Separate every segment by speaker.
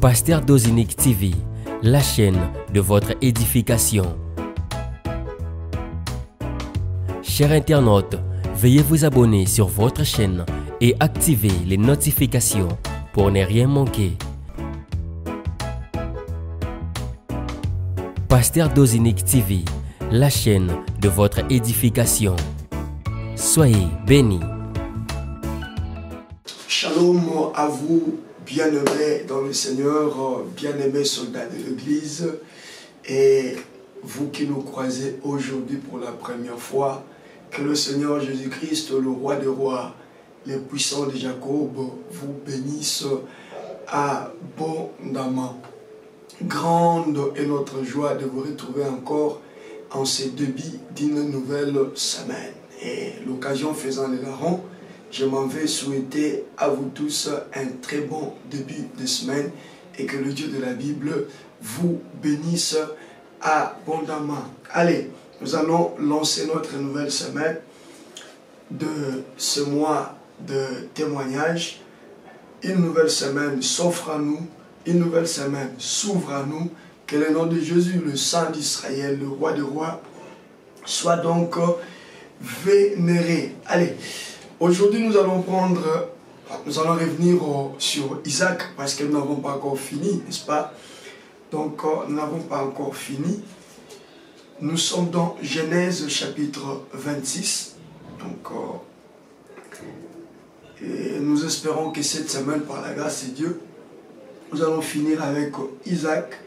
Speaker 1: Pasteur Dozinique TV, la chaîne de votre édification. Chers internautes, veuillez vous abonner sur votre chaîne et activer les notifications pour ne rien manquer. Pasteur Dozinique TV, la chaîne de votre édification. Soyez bénis.
Speaker 2: Shalom à vous, bien-aimés dans le Seigneur, bien-aimés soldats de l'Église, et vous qui nous croisez aujourd'hui pour la première fois, que le Seigneur Jésus-Christ, le roi des rois, le puissant de Jacob, vous bénisse abondamment. Grande est notre joie de vous retrouver encore en ce début d'une nouvelle semaine. Et l'occasion faisant les larrons, je m'en vais souhaiter à vous tous un très bon début de semaine et que le Dieu de la Bible vous bénisse abondamment. Allez, nous allons lancer notre nouvelle semaine de ce mois de témoignage. Une nouvelle semaine s'offre à nous, une nouvelle semaine s'ouvre à nous. Que le nom de Jésus, le Saint d'Israël, le roi des rois, soit donc vénéré. Allez. Aujourd'hui, nous allons revenir sur Isaac, parce que nous n'avons pas encore fini, n'est-ce pas? Donc, nous n'avons pas encore fini. Nous sommes dans Genèse chapitre 26. Donc, et nous espérons que cette semaine, par la grâce de Dieu, nous allons finir avec Isaac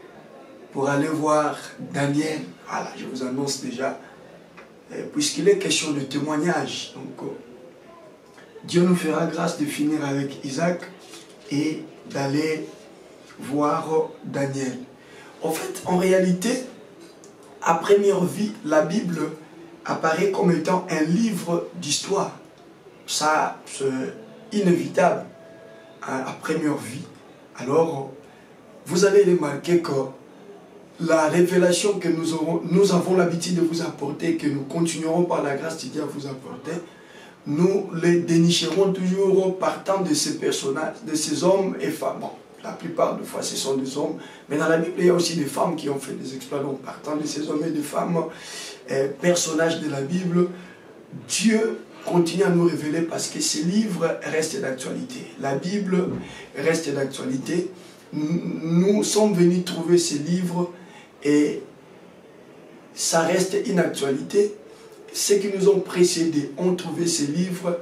Speaker 2: pour aller voir Daniel. Voilà, je vous annonce déjà, puisqu'il est question de témoignage. Donc, Dieu nous fera grâce de finir avec Isaac et d'aller voir Daniel. En fait, en réalité, à première vue, la Bible apparaît comme étant un livre d'histoire. Ça, c'est inévitable à première vue. Alors, vous allez remarquer que la révélation que nous avons l'habitude de vous apporter, que nous continuerons par la grâce de Dieu à vous apporter, nous les dénicherons toujours partant de ces personnages, de ces hommes et femmes. Bon, la plupart des fois, ce sont des hommes, mais dans la Bible, il y a aussi des femmes qui ont fait des exploits. Donc, partant de ces hommes et des femmes, personnages de la Bible, Dieu continue à nous révéler parce que ces livres restent d'actualité. La Bible reste d'actualité. Nous sommes venus trouver ces livres et ça reste une actualité. Ceux qui nous ont précédés ont trouvé ces livres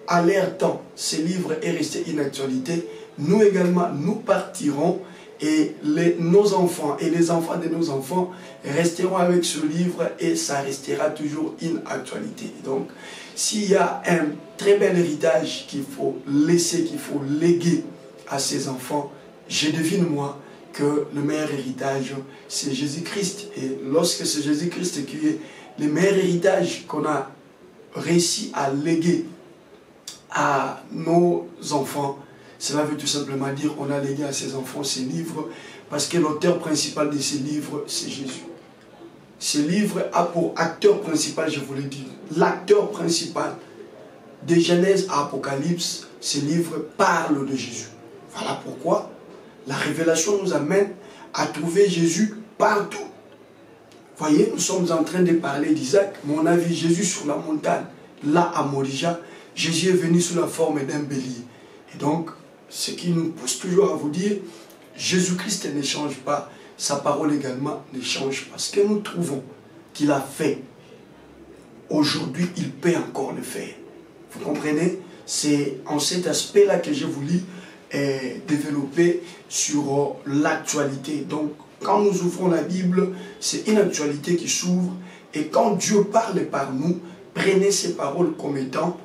Speaker 2: à leur temps. Ces livres est resté une actualité. Nous également, nous partirons et nos enfants et les enfants de nos enfants resteront avec ce livre et ça restera toujours une actualité. Donc, s'il y a un très bel héritage qu'il faut laisser, qu'il faut léguer à ses enfants, je devine moi que le meilleur héritage, c'est Jésus-Christ. Et lorsque c'est Jésus-Christ qui est le meilleur héritage qu'on a réussi à léguer à nos enfants, cela veut tout simplement dire qu'on a légué à ses enfants ces livres, parce que l'auteur principal de ces livres, c'est Jésus. Ce livre a pour acteur principal, je vous le dis, l'acteur principal de Genèse à Apocalypse, ce livre parle de Jésus. Voilà pourquoi la révélation nous amène à trouver Jésus partout. Voyez, nous sommes en train de parler d'Isaac, mais on a vu Jésus sur la montagne, là à Morija. Jésus est venu sous la forme d'un bélier. Et donc, ce qui nous pousse toujours à vous dire, Jésus-Christ ne change pas, sa parole également ne change pas. Ce que nous trouvons qu'il a fait, aujourd'hui, il peut encore le faire. Vous comprenez? C'est en cet aspect-là que je voulais développer sur l'actualité. Donc, quand nous ouvrons la Bible, c'est une actualité qui s'ouvre. Et quand Dieu parle par nous, prenez ces paroles comme étant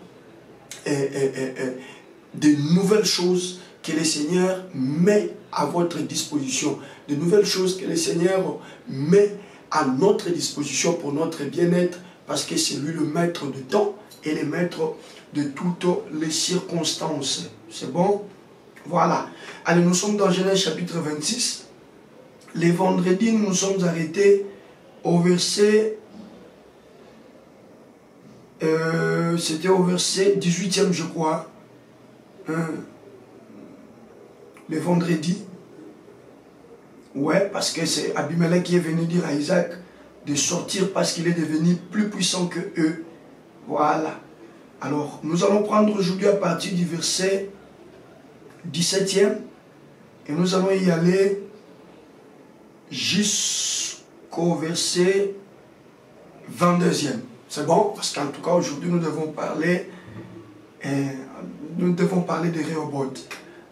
Speaker 2: de nouvelles choses que le Seigneur met à votre disposition. De nouvelles choses que le Seigneur met à notre disposition pour notre bien-être. Parce que c'est lui le maître de temps et le maître de toutes les circonstances. C'est bon? Voilà. Allez, nous sommes dans Genèse chapitre 26. Les vendredis, nous nous sommes arrêtés au verset, c'était au verset 18e, je crois. Le vendredi, Ouais, parce que c'est Abimelech qui est venu dire à Isaac de sortir parce qu'il est devenu plus puissant que eux. Voilà. Alors, nous allons prendre aujourd'hui à partir du verset 17e et nous allons y aller jusqu'au verset 22e. C'est bon? Parce qu'en tout cas, aujourd'hui, nous devons parler de Rehoboth.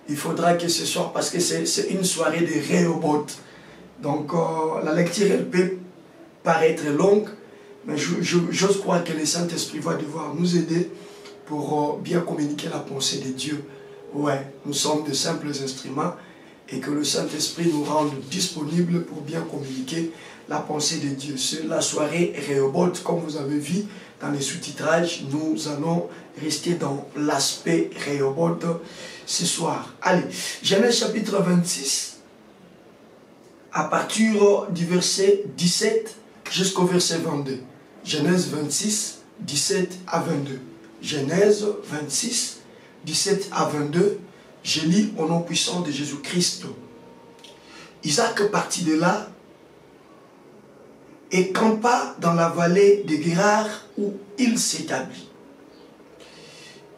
Speaker 2: Il faudra que ce soir, parce que c'est une soirée de Rehoboth. Donc, la lecture, elle peut paraître longue, mais j'ose croire que le Saint-Esprit va devoir nous aider pour bien communiquer la pensée de Dieu. Ouais, nous sommes de simples instruments et que le Saint-Esprit nous rende disponibles pour bien communiquer la pensée de Dieu. C'est la soirée Rehoboth, comme vous avez vu dans les sous-titrages, nous allons rester dans l'aspect Rehoboth ce soir. Allez, Genèse chapitre 26, à partir du verset 17 jusqu'au verset 22. Genèse 26, 17 à 22. Genèse 26, 17 à 22. Je lis au nom puissant de Jésus-Christ. Isaac partit de là et campa dans la vallée de Guérar où il s'établit.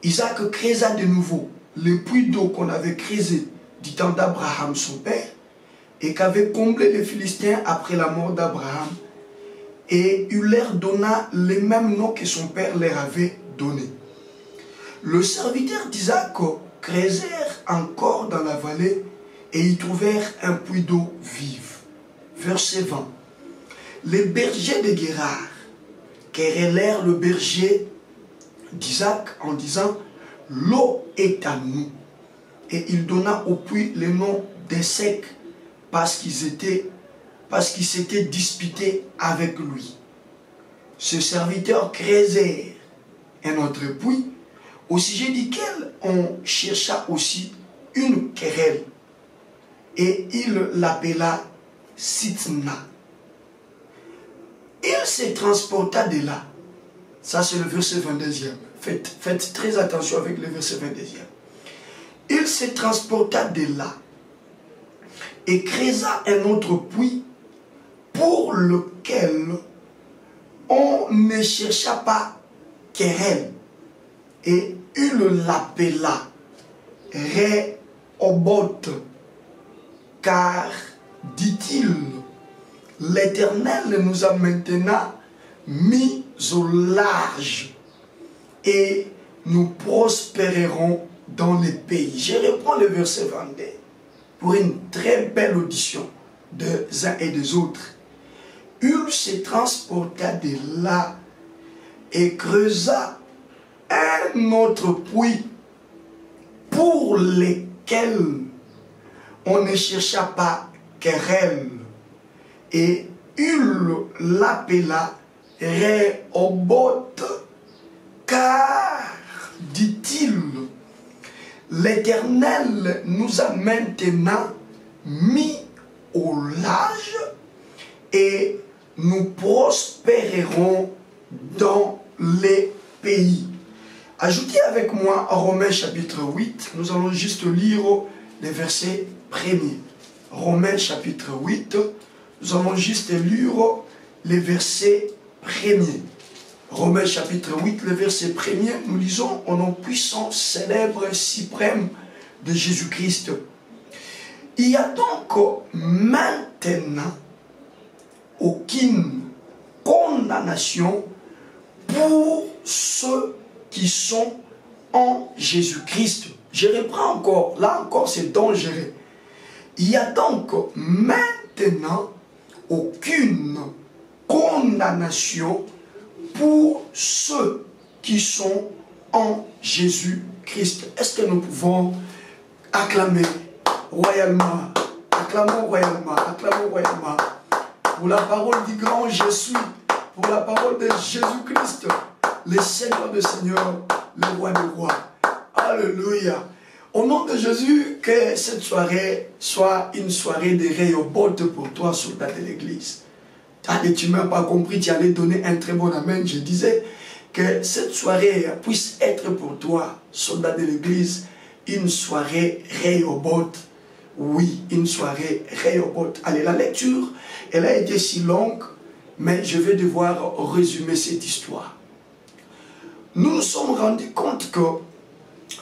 Speaker 2: Isaac creusa de nouveau le puits d'eau qu'on avait creusé du temps d'Abraham son père et qu'avaient comblé les Philistins après la mort d'Abraham, et il leur donna les mêmes noms que son père leur avait donnés. Le serviteur d'Isaac creusèrent encore dans la vallée et y trouvèrent un puits d'eau vive. Verset 20. Les bergers de Guérar querellèrent le berger d'Isaac en disant « L'eau est à nous ». Et il donna au puits le nom d'Essek parce qu'ils s'étaient disputés avec lui. Ce serviteur creusèrent un autre puits, au sujet duquel on chercha aussi une querelle, et il l'appela Sitna. Il se transporta de là. Ça, c'est le verset 22e. Faites très attention avec le verset 22e. Il se transporta de là et creusa un autre puits pour lequel on ne chercha pas querelle. Et il l'appela Rehoboth, car, dit-il, l'Éternel nous a maintenant mis au large et nous prospérerons dans les pays. Je reprends le verset 22 pour une très belle audition des uns et des autres. Il se transporta de là et creusa un autre puits pour lequel on ne chercha pas querelle. Et il l'appela Rehoboth, car, dit-il, l'Éternel nous a maintenant mis au large et nous prospérerons dans les pays. Ajoutez avec moi Romains chapitre 8, nous allons juste lire les versets premiers. Romains chapitre 8, nous allons juste lire les versets premiers. Romains chapitre 8, le verset premier, nous lisons au nom puissant, célèbre, suprême de Jésus-Christ. Il y a donc maintenant aucune condamnation pour ceux qui sont en Jésus-Christ. Je reprends encore, là encore c'est dangereux. Il y a donc maintenant aucune condamnation pour ceux qui sont en Jésus-Christ. Est-ce que nous pouvons acclamer royalement, acclamons royalement, acclamons royalement pour la parole du grand je suis, pour la parole de Jésus-Christ, le Seigneur des Seigneurs, le Roi des Rois. Alléluia. Au nom de Jésus, que cette soirée soit une soirée de Rehoboth pour toi, soldat de l'église. Allez, tu ne m'as pas compris, tu allais donner un très bon amen. Je disais que cette soirée puisse être pour toi, soldat de l'église, une soirée Rehoboth Oui, une soirée Rehoboth. Allez, la lecture, elle a été si longue, mais je vais devoir résumer cette histoire. Nous nous sommes rendus compte que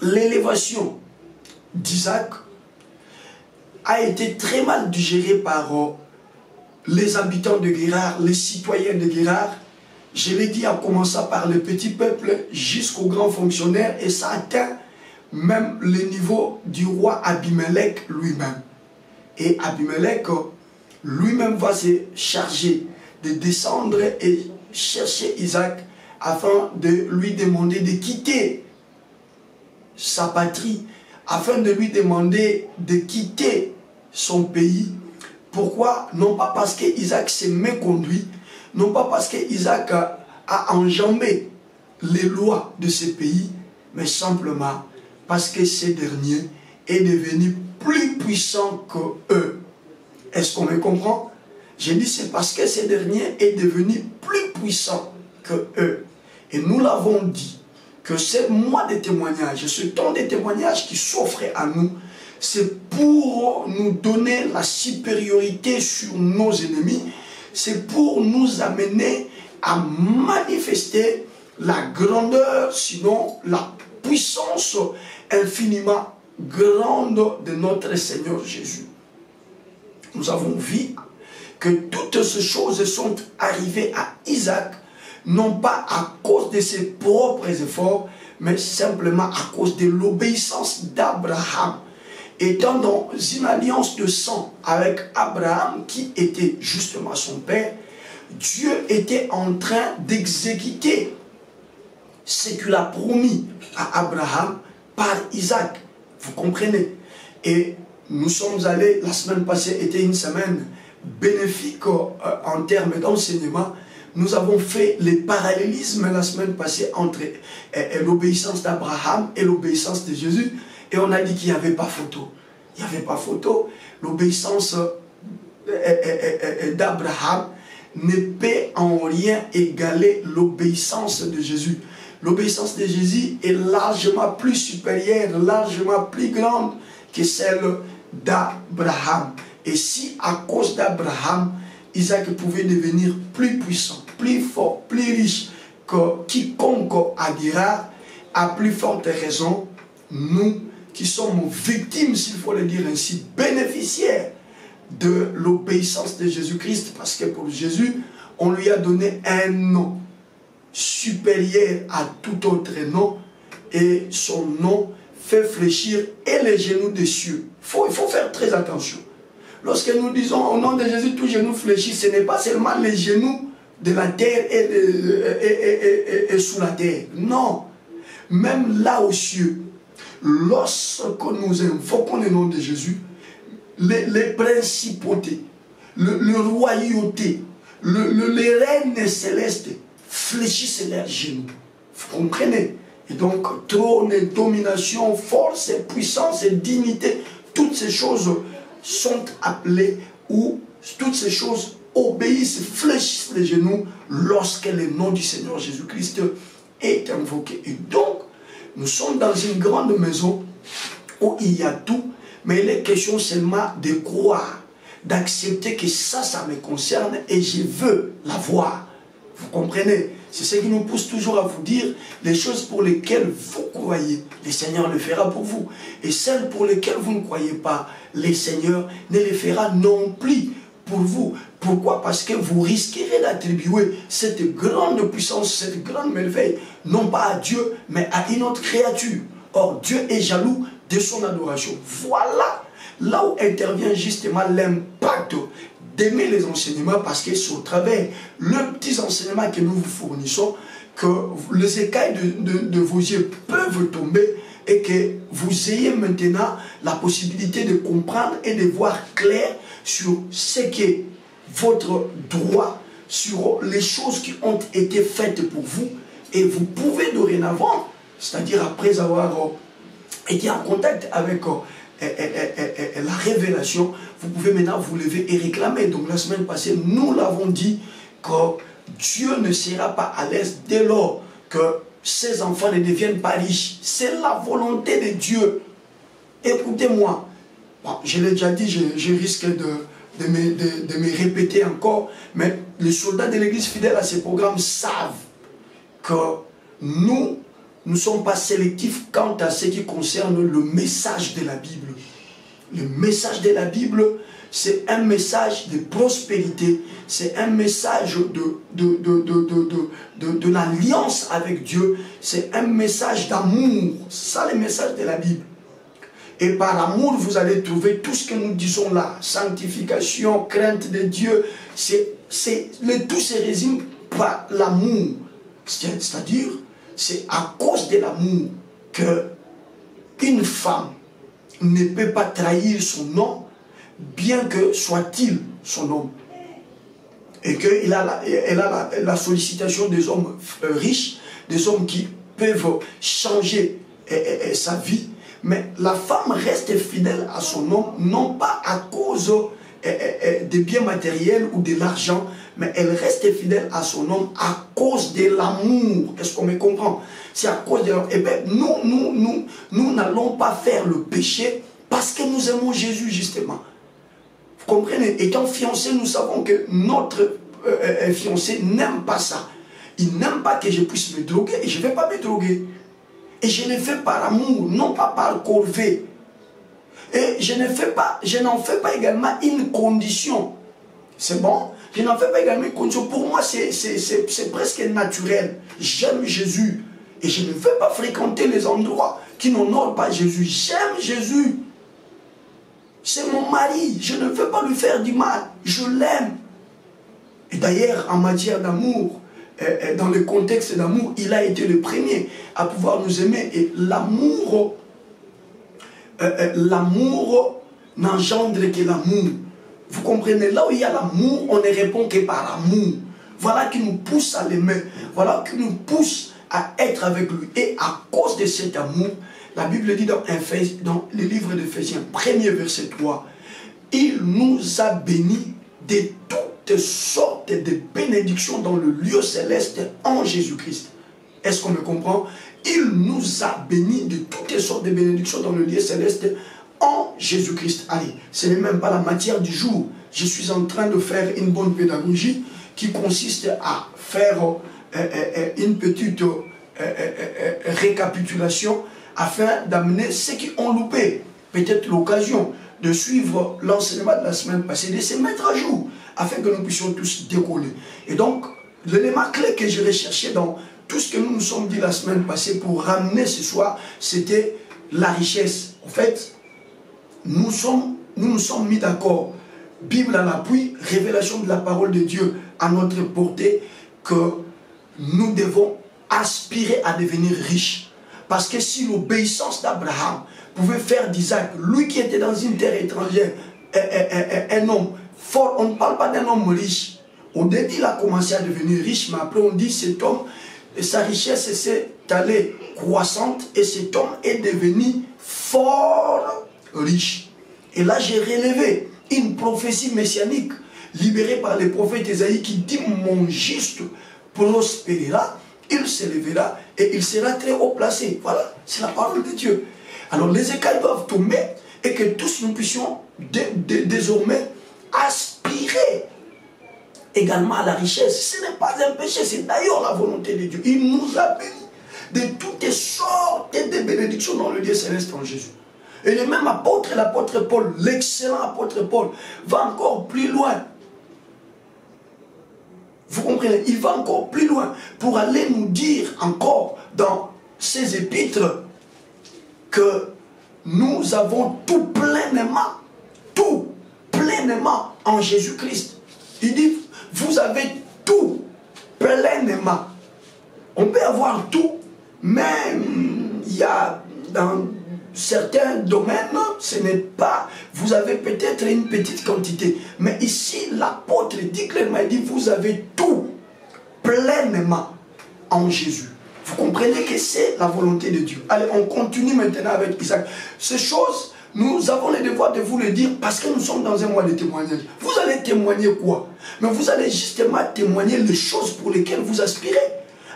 Speaker 2: l'élévation d'Isaac a été très mal digérée par les habitants de Guérard, les citoyens de Guérard. Je l'ai dit, en commençant par le petit peuple jusqu'aux grands fonctionnaires, et ça atteint même le niveau du roi Abimelech lui-même. Et Abimelech lui-même va se charger de descendre et chercher Isaac afin de lui demander de quitter sa patrie, afin de lui demander de quitter son pays. Pourquoi? Non pas parce qu'Isaac s'est méconduit, non pas parce qu'Isaac a enjambé les lois de ce pays, mais simplement parce que ce dernier est devenu plus puissant que eux. Est-ce qu'on me comprend? J'ai dit c'est parce que ce dernier est devenu plus puissant que eux. Et nous l'avons dit que ce mois de témoignage, ce temps de témoignage qui s'offrait à nous, c'est pour nous donner la supériorité sur nos ennemis, c'est pour nous amener à manifester la grandeur, sinon la puissance infiniment grande de notre Seigneur Jésus. Nous avons vu que toutes ces choses sont arrivées à Isaac, non pas à cause de ses propres efforts, mais simplement à cause de l'obéissance d'Abraham. Étant dans une alliance de sang avec Abraham, qui était justement son père, Dieu était en train d'exécuter ce qu'il a promis à Abraham par Isaac. Vous comprenez? Et nous sommes allés, la semaine passée était une semaine bénéfique en termes d'enseignement. Nous avons fait les parallélismes la semaine passée entre l'obéissance d'Abraham et l'obéissance de Jésus. Et on a dit qu'il n'y avait pas photo. Il n'y avait pas photo. L'obéissance d'Abraham ne peut en rien égaler l'obéissance de Jésus. L'obéissance de Jésus est largement plus supérieure, largement plus grande que celle d'Abraham. Et si à cause d'Abraham, Isaac pouvait devenir plus puissant, plus fort, plus riche que quiconque à Guérard, à plus forte raison, nous qui sommes victimes, s'il faut le dire ainsi, bénéficiaires de l'obéissance de Jésus-Christ, parce que pour Jésus, on lui a donné un nom supérieur à tout autre nom, et son nom fait fléchir et les genoux des cieux. Il faut faire très attention. Lorsque nous disons au nom de Jésus, tout genou fléchit, ce n'est pas seulement les genoux de la terre et sous la terre. Non. Même là aux cieux, lorsque nous invoquons le nom de Jésus, les principautés, le royauté, les reines célestes fléchissent leurs genoux. Vous comprenez? Et donc, trône, domination, force, puissance et dignité, toutes ces choses sont appelées, ou toutes ces choses obéissent, fléchissent les genoux lorsque le nom du Seigneur Jésus-Christ est invoqué. Et donc, nous sommes dans une grande maison où il y a tout, mais il est question seulement de croire, d'accepter que ça me concerne et je veux la voir. Vous comprenez? C'est ce qui nous pousse toujours à vous dire les choses pour lesquelles vous croyez, le Seigneur le fera pour vous. Et celles pour lesquelles vous ne croyez pas, le Seigneur ne les fera non plus pour vous. Pourquoi? Parce que vous risquerez d'attribuer cette grande puissance, cette grande merveille, non pas à Dieu, mais à une autre créature. Or, Dieu est jaloux de son adoration. Voilà là où intervient justement l'impact d'aimer les enseignements, parce que c'est au travers les petits enseignements que nous vous fournissons que les écailles de vos yeux peuvent tomber et que vous ayez maintenant la possibilité de comprendre et de voir clair sur ce qu'est votre droit, sur les choses qui ont été faites pour vous, et vous pouvez dorénavant, c'est-à-dire après avoir été en contact avec la révélation, vous pouvez maintenant vous lever et réclamer. Donc la semaine passée, nous l'avons dit que Dieu ne sera pas à l'aise dès lors que ses enfants ne deviennent pas riches. C'est la volonté de Dieu. Écoutez-moi, Bon, je l'ai déjà dit, je risque de me répéter encore, mais les soldats de l'église fidèles à ces programmes savent que nous ne sommes pas sélectifs quant à ce qui concerne le message de la Bible. Le message de la Bible, c'est un message de prospérité, c'est un message de l'alliance avec Dieu, c'est un message d'amour. C'est ça le message de la Bible. Et par amour, vous allez trouver tout ce que nous disons là. Sanctification, crainte de Dieu. Tout se résume par l'amour. C'est-à-dire, c'est à cause de l'amour qu'une femme ne peut pas trahir son homme, bien que soit-il son homme. Et qu'elle a la sollicitation des hommes riches, des hommes qui peuvent changer sa vie. Mais la femme reste fidèle à son homme, non pas à cause des biens matériels ou de l'argent, mais elle reste fidèle à son homme à cause de l'amour. Est-ce qu'on me comprend? C'est à cause de l'amour. Et bien, nous n'allons pas faire le péché parce que nous aimons Jésus, justement. Vous comprenez? Étant fiancés, nous savons que notre fiancé n'aime pas ça. Il n'aime pas que je puisse me droguer et je ne vais pas me droguer. Et je le fais par amour, non pas par corvée. Et je n'en fais pas également une condition. C'est bon? Je n'en fais pas également une condition. Pour moi, c'est presque naturel. J'aime Jésus. Et je ne veux pas fréquenter les endroits qui n'honorent pas Jésus. J'aime Jésus. C'est mon mari. Je ne veux pas lui faire du mal. Je l'aime. Et d'ailleurs, en matière d'amour, dans le contexte d'amour, il a été le premier à pouvoir nous aimer. Et l'amour n'engendre que l'amour. Vous comprenez? Là où il y a l'amour, on ne répond que par l'amour. Voilà qui nous pousse à l'aimer. Voilà qui nous pousse à être avec lui. Et à cause de cet amour, la Bible dit dans le livre d'Éphésiens, 1er verset 3, il nous a bénis de toutes sortes de bénédictions dans le lieu céleste en Jésus-Christ. Est-ce qu'on me comprend? Il nous a bénis de toutes sortes de bénédictions dans le lieu céleste en Jésus-Christ. Allez, ce n'est même pas la matière du jour. Je suis en train de faire une bonne pédagogie qui consiste à faire une petite récapitulation afin d'amener ceux qui ont loupé peut-être l'occasion de suivre l'enseignement de la semaine passée, de se mettre à jour, afin que nous puissions tous décoller. Et donc, l'élément clé que je recherchais dans tout ce que nous nous sommes dit la semaine passée pour ramener ce soir, c'était la richesse. En fait, nous nous sommes mis d'accord, Bible à l'appui, révélation de la parole de Dieu à notre portée, que nous devons aspirer à devenir riches. Parce que si l'obéissance d'Abraham pouvait faire d'Isaac, lui qui était dans une terre étrangère, un homme fort, on ne parle pas d'un homme riche. Au début, il a commencé à devenir riche, mais après on dit cet homme, sa richesse s'est allée croissante et cet homme est devenu fort riche. Et là, j'ai relevé une prophétie messianique libérée par le prophète Ésaïe qui dit: mon juste prospérera, il s'élèvera et il sera très haut placé. Voilà, c'est la parole de Dieu. Alors les écailles doivent tomber et que tous nous puissions désormais aspirer également à la richesse. Ce n'est pas un péché, c'est d'ailleurs la volonté de Dieu. Il nous a bénis de toutes sortes de bénédictions dans le Dieu céleste en Jésus. Et le même apôtre, l'apôtre Paul, l'excellent apôtre Paul, va encore plus loin. Vous comprenez? Il va encore plus loin pour aller nous dire encore dans ses épîtres que nous avons tout pleinement en Jésus-Christ. Il dit, vous avez tout pleinement. On peut avoir tout, mais il y a dans certains domaines, ce n'est pas, vous avez peut-être une petite quantité. Mais ici, l'apôtre dit clairement, il dit, vous avez tout pleinement en Jésus. Vous comprenez que c'est la volonté de Dieu. Allez, on continue maintenant avec Isaac. Ces choses, nous avons le devoir de vous le dire parce que nous sommes dans un mois de témoignage. Vous allez témoigner quoi? Mais vous allez justement témoigner les choses pour lesquelles vous aspirez.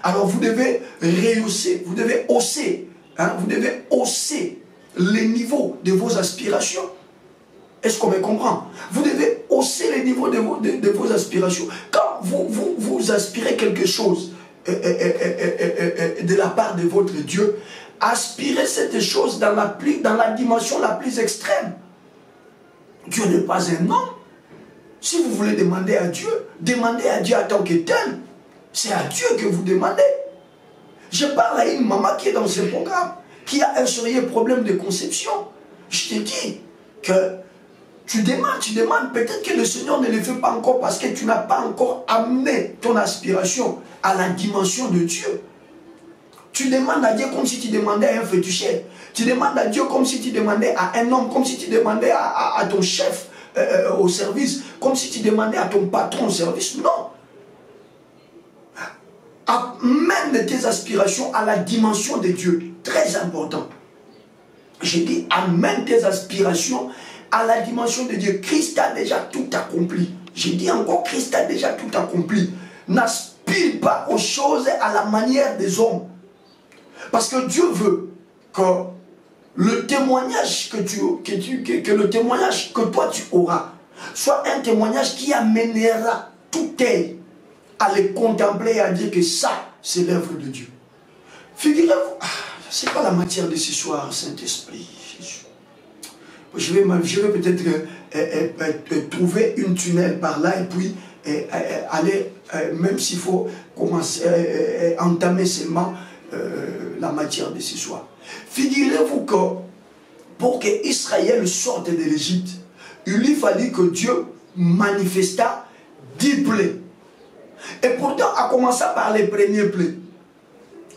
Speaker 2: Alors vous devez rehausser, vous devez hausser, vous devez hausser les niveaux de vos aspirations. Est-ce qu'on me comprend? Vous devez hausser le niveau de vos aspirations. Quand vous aspirez quelque chose de la part de votre Dieu, aspirez cette chose dans la dimension la plus extrême. Dieu n'est pas un homme. Si vous voulez demander à Dieu, demandez à Dieu en tant que tel. C'est à Dieu que vous demandez. Je parle à une maman qui est dans ce programme, qui a un sérieux problème de conception. Je te dis que tu demandes, peut-être que le Seigneur ne le fait pas encore parce que tu n'as pas encore amené ton aspiration à la dimension de Dieu. Tu demandes à Dieu comme si tu demandais à un féticheur. Tu demandes à Dieu comme si tu demandais à un homme, comme si tu demandais à ton chef au service, comme si tu demandais à ton patron au service. Non. Amène tes aspirations à la dimension de Dieu. Très important. J'ai dit, amène tes aspirations à la dimension de Dieu. Christ a déjà tout accompli. J'ai dit encore, Christ a déjà tout accompli. N'aspire pas aux choses à la manière des hommes. Parce que Dieu veut que le témoignage le témoignage que toi tu auras soit un témoignage qui amènera tout œil à le contempler et à dire que ça, c'est l'œuvre de Dieu. Figurez-vous, c'est pas la matière de ce soir, Saint-Esprit. Je vais peut-être trouver une tunnel par là et puis aller, même s'il faut commencer, entamer seulement la matière de ce soir. Figurez-vous que pour que Israël sorte de l'Égypte, il lui fallait que Dieu manifesta 10 plaies. Et pourtant, à commencer par les premiers plaies,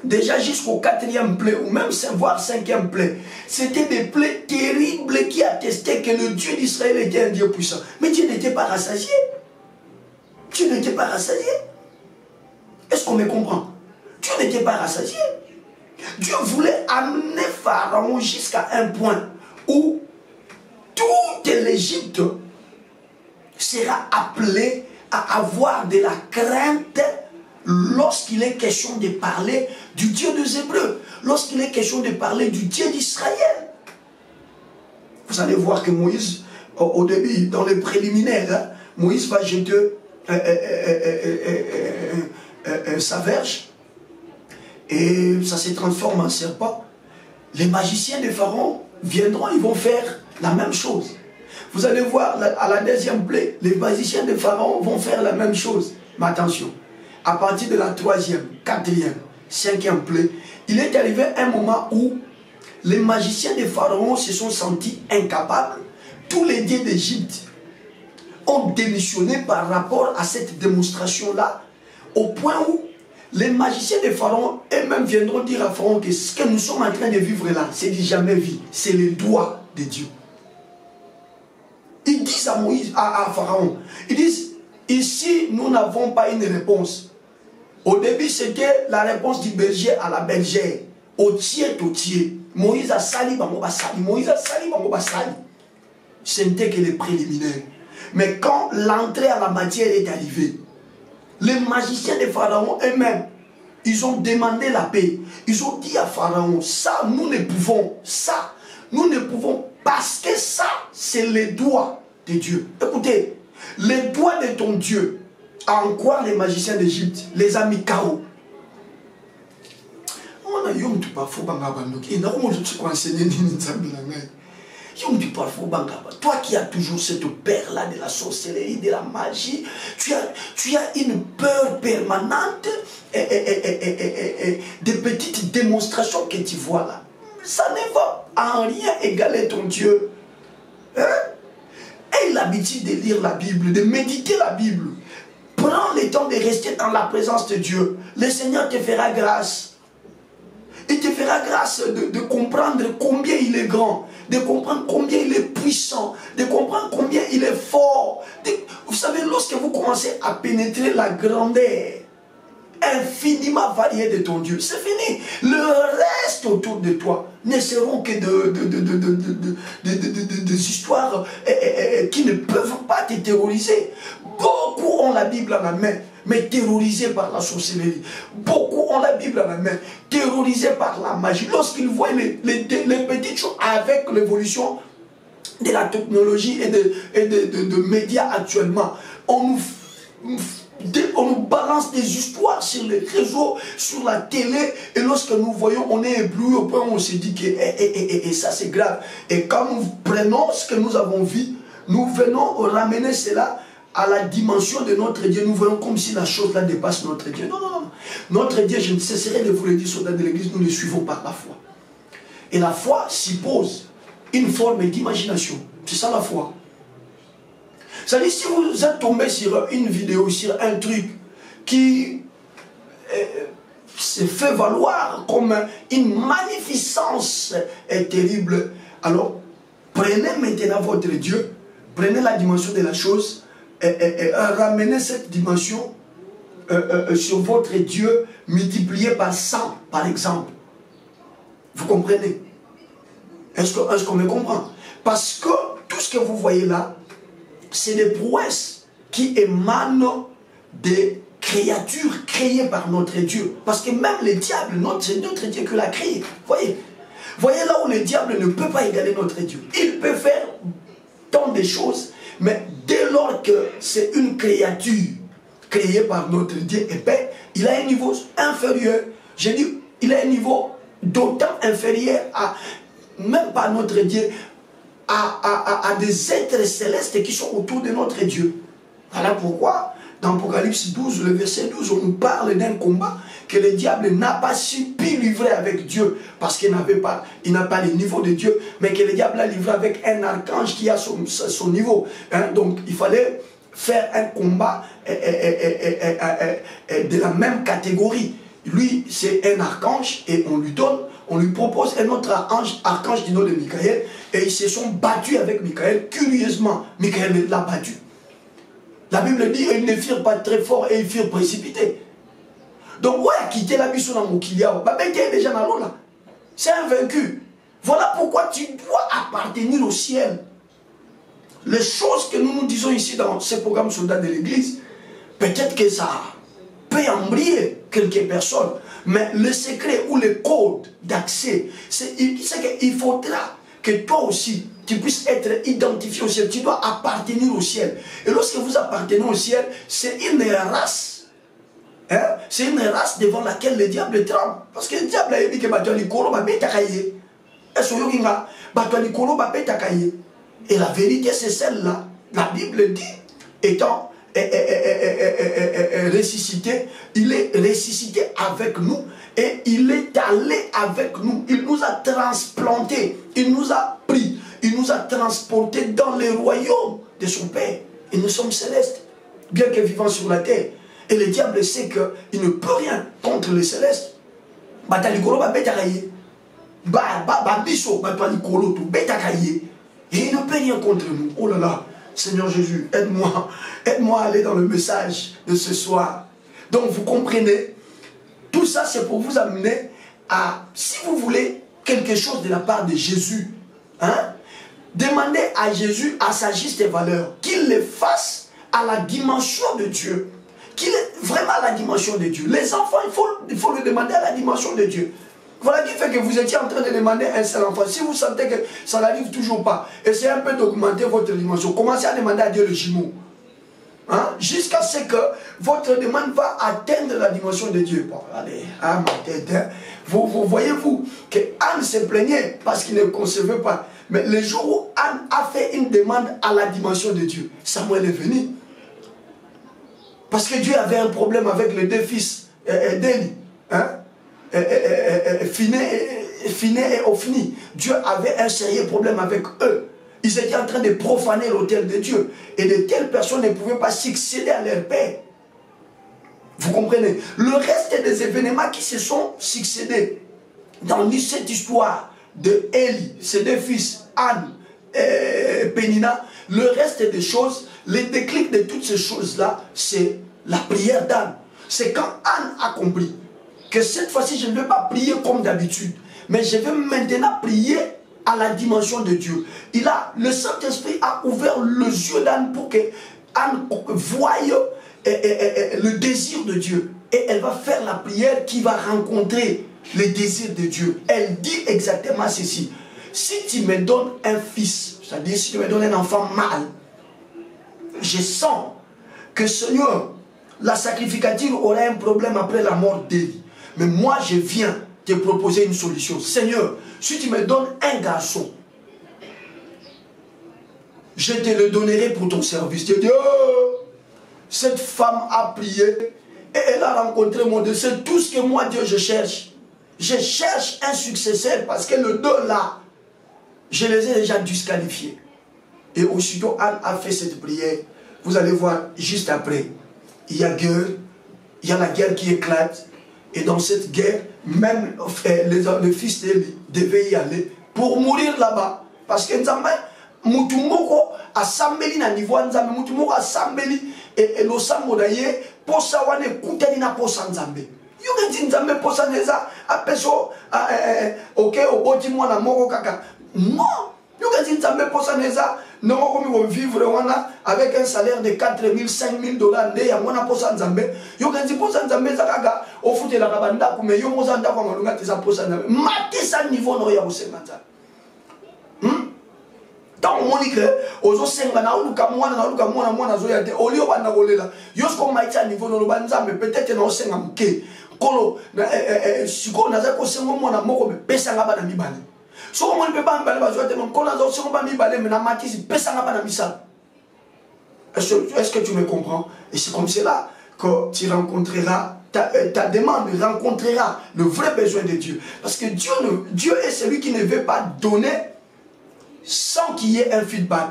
Speaker 2: déjà jusqu'au 4e plaie, ou même voire 5e plaie, c'était des plaies terribles qui attestaient que le Dieu d'Israël était un Dieu puissant. Mais Dieu n'était pas rassasié. Dieu n'était pas rassasié. Est-ce qu'on me comprend? Dieu n'était pas rassasié. Dieu voulait amener Pharaon jusqu'à un point où toute l'Égypte sera appelée à avoir de la crainte lorsqu'il est question de parler du Dieu des Hébreux, lorsqu'il est question de parler du Dieu d'Israël. Vous allez voir que Moïse, au début, dans les préliminaires, Moïse va jeter sa verge et ça se transforme en serpent. Les magiciens de Pharaon viendront, ils vont faire la même chose. Vous allez voir à la 2e plaie, les magiciens de Pharaon vont faire la même chose. Mais attention, à partir de la 3e, 4e, 5e plaie, il est arrivé un moment où les magiciens de Pharaon se sont sentis incapables. Tous les dieux d'Égypte ont démissionné par rapport à cette démonstration-là, au point où les magiciens de Pharaon eux-mêmes viendront dire à Pharaon que ce que nous sommes en train de vivre là, c'est du jamais vu, c'est le doigt de Dieu. Ils disent à Moïse, à Pharaon, ils disent, ici nous n'avons pas une réponse. Au début c'était la réponse du berger à la bergère, au tiers. Moïse a sali, bango ba sali, Moïse a sali, bango ba sali. Ce n'était que les préliminaires. Mais quand l'entrée à la matière est arrivée, les magiciens de Pharaon eux-mêmes, ils ont demandé la paix. Ils ont dit à Pharaon, ça nous ne pouvons, parce que ça c'est le doigt de Dieu. Écoutez, le doigt de ton Dieu, en quoi les magiciens d'Égypte les a mis KO. Toi qui as toujours cette peur-là de la sorcellerie, de la magie, tu as une peur permanente des petites démonstrations que tu vois là. Ça ne va en rien égaler ton Dieu. Hein? Aie l'habitude de lire la Bible, de méditer la Bible. Prends le temps de rester dans la présence de Dieu. Le Seigneur te fera grâce. Il te fera grâce de comprendre combien il est grand, de comprendre combien il est puissant, de comprendre combien il est fort. Vous savez, lorsque vous commencez à pénétrer la grandeur infiniment variée de ton Dieu, c'est fini. Le reste autour de toi ne seront que des histoires qui ne peuvent pas te terroriser. Beaucoup ont la Bible à la main, mais terrorisés par la sorcellerie. Beaucoup ont la Bible à la main, terrorisés par la magie. Lorsqu'ils voient les petites choses avec l'évolution, de la technologie et de médias actuellement. On nous balance des histoires sur les réseaux, sur la télé, et lorsque nous voyons, on est ébloui au point où on se dit que ça c'est grave. Et quand nous prenons ce que nous avons vu, nous venons ramener cela à la dimension de notre Dieu. Nous voyons comme si la chose là dépasse notre Dieu. Non, non, non. Notre Dieu, je ne cesserai de vous le dire, soldats de l'église, nous le suivons par la foi. Et la foi suppose une forme d'imagination. C'est ça la foi. C'est-à-dire, si vous êtes tombé sur une vidéo, sur un truc qui se fait valoir comme une magnificence terrible, alors prenez maintenant votre Dieu, prenez la dimension de la chose et ramenez cette dimension sur votre Dieu multiplié par 100, par exemple. Vous comprenez? Est-ce qu'on me comprend? Parce que tout ce que vous voyez là, c'est des prouesses qui émanent des créatures créées par notre Dieu. Parce que même le diable, c'est notre Dieu qui l'a créé. Voyez là où le diable ne peut pas égaler notre Dieu. Il peut faire tant de choses, mais dès lors que c'est une créature créée par notre Dieu, et bien, il a un niveau inférieur. J'ai dit, il a un niveau d'autant inférieur à, même pas notre Dieu, à des êtres célestes qui sont autour de notre Dieu. Voilà pourquoi, dans Apocalypse 12, le verset 12, on nous parle d'un combat que le diable n'a pas su livrer avec Dieu, parce qu'il n'a pas le niveau de Dieu, mais que le diable a livré avec un archange qui a son niveau. Hein? Donc, il fallait faire un combat de la même catégorie. Lui, c'est un archange, et on lui propose un autre archange du nom de Michael, et ils se sont battus avec Michael. Curieusement, Michael l'a battu. La Bible dit, ils ne firent pas très fort et ils firent précipiter. Donc, ouais, quitter la mission dans mon Kilia, déjà dans là. C'est un vaincu. Voilà pourquoi tu dois appartenir au ciel. Les choses que nous disons ici dans ce programme Soldats de l'Église, peut-être que ça peut embrayer quelques personnes, mais le secret ou le code d'accès, c'est qu'il faudra que toi aussi, tu puisses être identifié au ciel. Tu dois appartenir au ciel. Et lorsque vous appartenez au ciel, c'est une race. Hein? C'est une race devant laquelle le diable tremble. Parce que le diable a dit que et la vérité, c'est celle-là. La Bible dit, étant ressuscité, il est ressuscité avec nous et il est allé avec nous. Il nous a transplantés, il nous a pris, il nous a transportés dans le royaume de son Père. Et nous sommes célestes, bien que vivant sur la terre. Et le diable sait qu'il ne peut rien contre les célestes. Et il ne peut rien contre nous. Oh là là, Seigneur Jésus, aide-moi. Aide-moi à aller dans le message de ce soir. Donc vous comprenez, tout ça c'est pour vous amener à, si vous voulez quelque chose de la part de Jésus, hein, demandez à Jésus à sa juste valeur, qu'il le fasse à la dimension de Dieu. Qu'il est vraiment à la dimension de Dieu. Les enfants, il faut le demander à la dimension de Dieu. Voilà qui fait que vous étiez en train de demander un seul enfant. Si vous sentez que ça n'arrive toujours pas, essayez un peu d'augmenter votre dimension. Commencez à demander à Dieu le jumeau. Hein? Jusqu'à ce que votre demande va atteindre la dimension de Dieu. Bon, allez, ah, ma tête, hein? Vous voyez-vous que Anne se plaignait parce qu'il ne concevait pas. Mais le jour où Anne a fait une demande à la dimension de Dieu, Samuel est venu. Parce que Dieu avait un problème avec les deux fils d'Élie. Hein? Phiné et Ophni. Dieu avait un sérieux problème avec eux. Ils étaient en train de profaner l'autel de Dieu. Et de telles personnes ne pouvaient pas succéder à leur père. Vous comprenez? Le reste des événements qui se sont succédés dans cette histoire de Élie, ses deux fils, Anne et Pénina, le reste des choses, le déclic de toutes ces choses-là, c'est la prière d'Anne. C'est quand Anne a compris que cette fois-ci, je ne vais pas prier comme d'habitude, mais je vais maintenant prier à la dimension de Dieu. Le Saint-Esprit a ouvert les yeux d'Anne pour que Anne voie le désir de Dieu. Et elle va faire la prière qui va rencontrer le désir de Dieu. Elle dit exactement ceci: si tu me donnes un fils, C'est-à-dire, si tu me donnes un enfant mâle, je sens que Seigneur, la sacrificature aura un problème après la mort d'Élie. Mais moi, je viens te proposer une solution. Seigneur, si tu me donnes un garçon, je te le donnerai pour ton service. Je dis, oh, cette femme a prié et elle a rencontré mon Dieu. C'est tout ce que moi, Dieu, je cherche. Je cherche un successeur parce que les deux là, je les ai déjà disqualifiés. Et aussitôt, Anne a fait cette prière. Vous allez voir, juste après, il y a guerre, il y a la guerre qui éclate. Et dans cette guerre, même le fils d'Élie devait y aller pour mourir là-bas. Parce que Nzambe, Mutumoko a sambeli na niveau Nzambe, Mutumoko a sambeli et le samodaye, posa wane kuteli na posa Nzambe. Yo ngi Nzambe posa neza apeso ok oboti mwana moko kaka. Non, yo ngi Nzambe posa neza non comme vivre wana avec un salaire de 4 000 5 000 dollars ne ya mwana posa Nzambe. Yo ngi posa Nzambe zakaga ofutela kabanda kume yo mozanda kwa malunga teza posa Nzambe. Matisa niveau no ya bosenga Nzambe. Tant Monique, aux Osenga, na oluka mwana zoyate, olio banda kolela. Yosko maïtia niveau no banza, mais peut-être na Osenga mke. Kolo, siko na zako sengo mwana moko me pesa ngaba na mibale. So moni pe ba mbale ba zoyate, mon kolo na sengo ba mibale, mais na matisi pesa ngaba na misala. Est-ce que tu me comprends? Et c'est comme cela que tu rencontreras ta demande rencontrera le vrai besoin de Dieu. Parce que Dieu est celui qui ne veut pas donner sans qu'il y ait un feedback.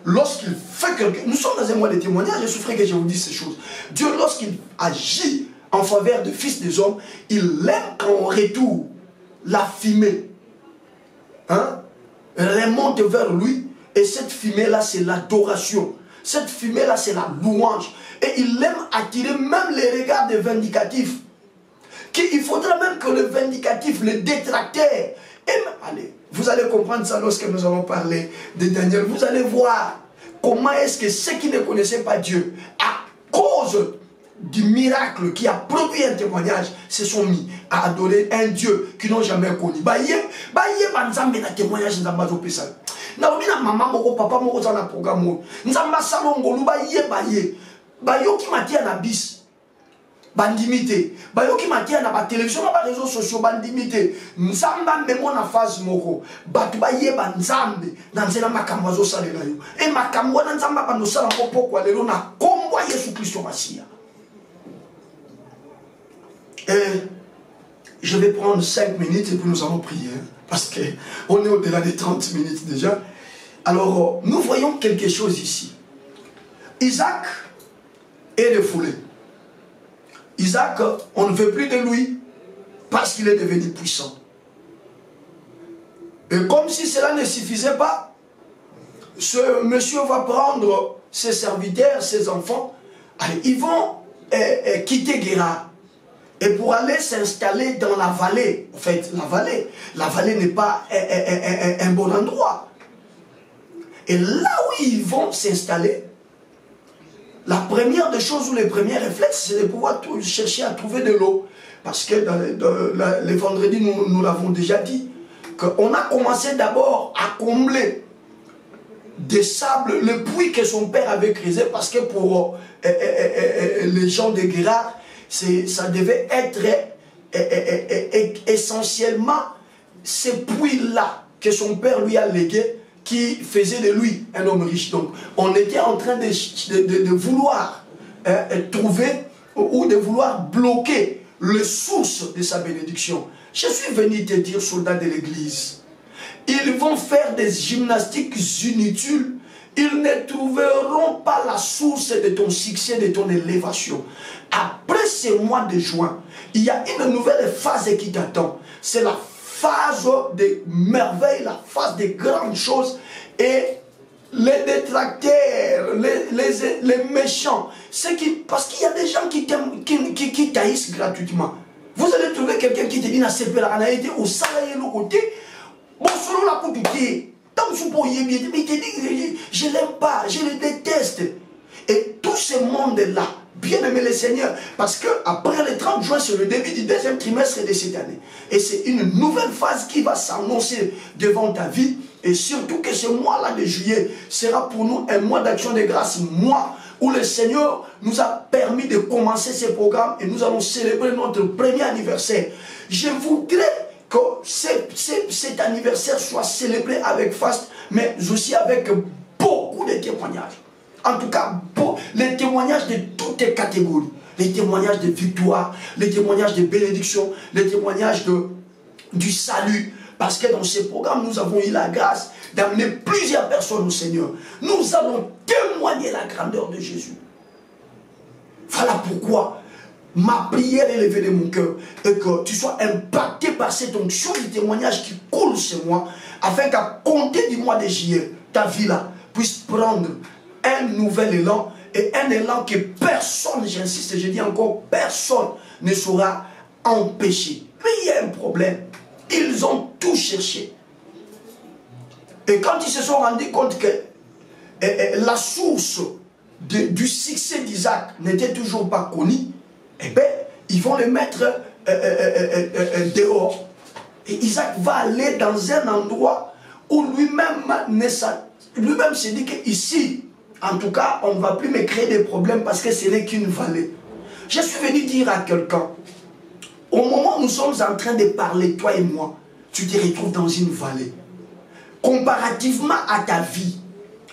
Speaker 2: Lorsqu'il fait quelque chose, nous sommes dans un mois de témoignage, je souffrais que je vous dise ces choses. Dieu, lorsqu'il agit en faveur des fils des hommes, il aime quand on retourne la fumée remonte vers lui, et cette fumée-là, c'est l'adoration. Cette fumée-là, c'est la louange. Et il aime attirer même les regards des vindicatifs. Il faudra même que le vindicatif, le détracteur, allez, vous allez comprendre ça lorsque nous allons parler de Daniel. Vous allez voir comment est-ce que ceux qui ne connaissaient pas Dieu, à cause du miracle qui a produit un témoignage, se sont mis à adorer un Dieu qu'ils n'ont jamais connu. Témoignage maman moko papa moko za na programme nzamba salongolu bayoki matia na bis bandimité bayoki matia na ba télévision na ba réseaux sociaux bandimité nzamba mbemo na phase moko batu bayeba nzambe na nzela makambo zo salela yo e makambo na nzamba bando sala mpo kwa lelo na kombo Yesu Kristo Masia. Je vais prendre 5 minutes et puis nous allons prier parce qu'on est au-delà des 30 minutes déjà. Alors, nous voyons quelque chose ici. Isaac est refoulé. Isaac, on ne veut plus de lui parce qu'il est devenu puissant. Et comme si cela ne suffisait pas, ce monsieur va prendre ses serviteurs, ses enfants, allez, ils vont quitter Guérard. Et pour aller s'installer dans la vallée, en fait, la vallée n'est pas un bon endroit. Et là où ils vont s'installer, la première des choses ou les premiers réflexes, c'est de pouvoir chercher à trouver de l'eau. Parce que les vendredis, nous l'avons déjà dit, qu'on a commencé d'abord à combler des sables, le puits que son père avait creusé, parce que pour les gens de Guérard, ça devait être essentiellement ces puits-là que son père lui a légués qui faisait de lui un homme riche. Donc, on était en train de vouloir trouver ou de vouloir bloquer les sources de sa bénédiction. Je suis venu te dire, soldats de l'église, ils vont faire des gymnastiques inutiles. Ils ne trouveront pas la source de ton succès, de ton élévation. Après ce mois de juin, il y a une nouvelle phase qui t'attend. C'est la phase des merveilles, la phase des grandes choses. Et les détracteurs, les méchants, parce qu'il y a des gens qui taillissent gratuitement. Vous allez trouver quelqu'un qui te dit au salaire le côté, bon, selon la couture. Il te dit, je ne l'aime pas, je le déteste. Et tout ce monde-là, bien aimé le Seigneur, parce qu'après le 30 juin, c'est le début du deuxième trimestre de cette année. Et c'est une nouvelle phase qui va s'annoncer devant ta vie. Et surtout que ce mois-là de juillet sera pour nous un mois d'action de grâce, mois où le Seigneur nous a permis de commencer ce programme et nous allons célébrer notre premier anniversaire. Je voudrais que cet anniversaire soit célébré avec faste, mais aussi avec beaucoup de témoignages. En tout cas, les témoignages de toutes les catégories. Les témoignages de victoire, les témoignages de bénédiction, les témoignages du salut. Parce que dans ce programme, nous avons eu la grâce d'amener plusieurs personnes au Seigneur. Nous allons témoigner la grandeur de Jésus. Voilà pourquoi ma prière est élevée de mon cœur et que tu sois impacté par cette onction du témoignage qui coule ce mois, afin qu'à compter du mois de juillet, ta vie là puisse prendre un nouvel élan et un élan que personne, j'insiste, je dis encore, personne ne saura empêcher. Mais il y a un problème. Ils ont tout cherché. Et quand ils se sont rendus compte que la source du succès d'Isaac n'était toujours pas connue, eh bien, ils vont le mettre dehors. Et Isaac va aller dans un endroit où lui-même se dit qu'ici, en tout cas, on ne va plus me créer des problèmes parce que ce n'est qu'une vallée. Je suis venu dire à quelqu'un, au moment où nous sommes en train de parler, toi et moi, tu te retrouves dans une vallée. Comparativement à ta vie,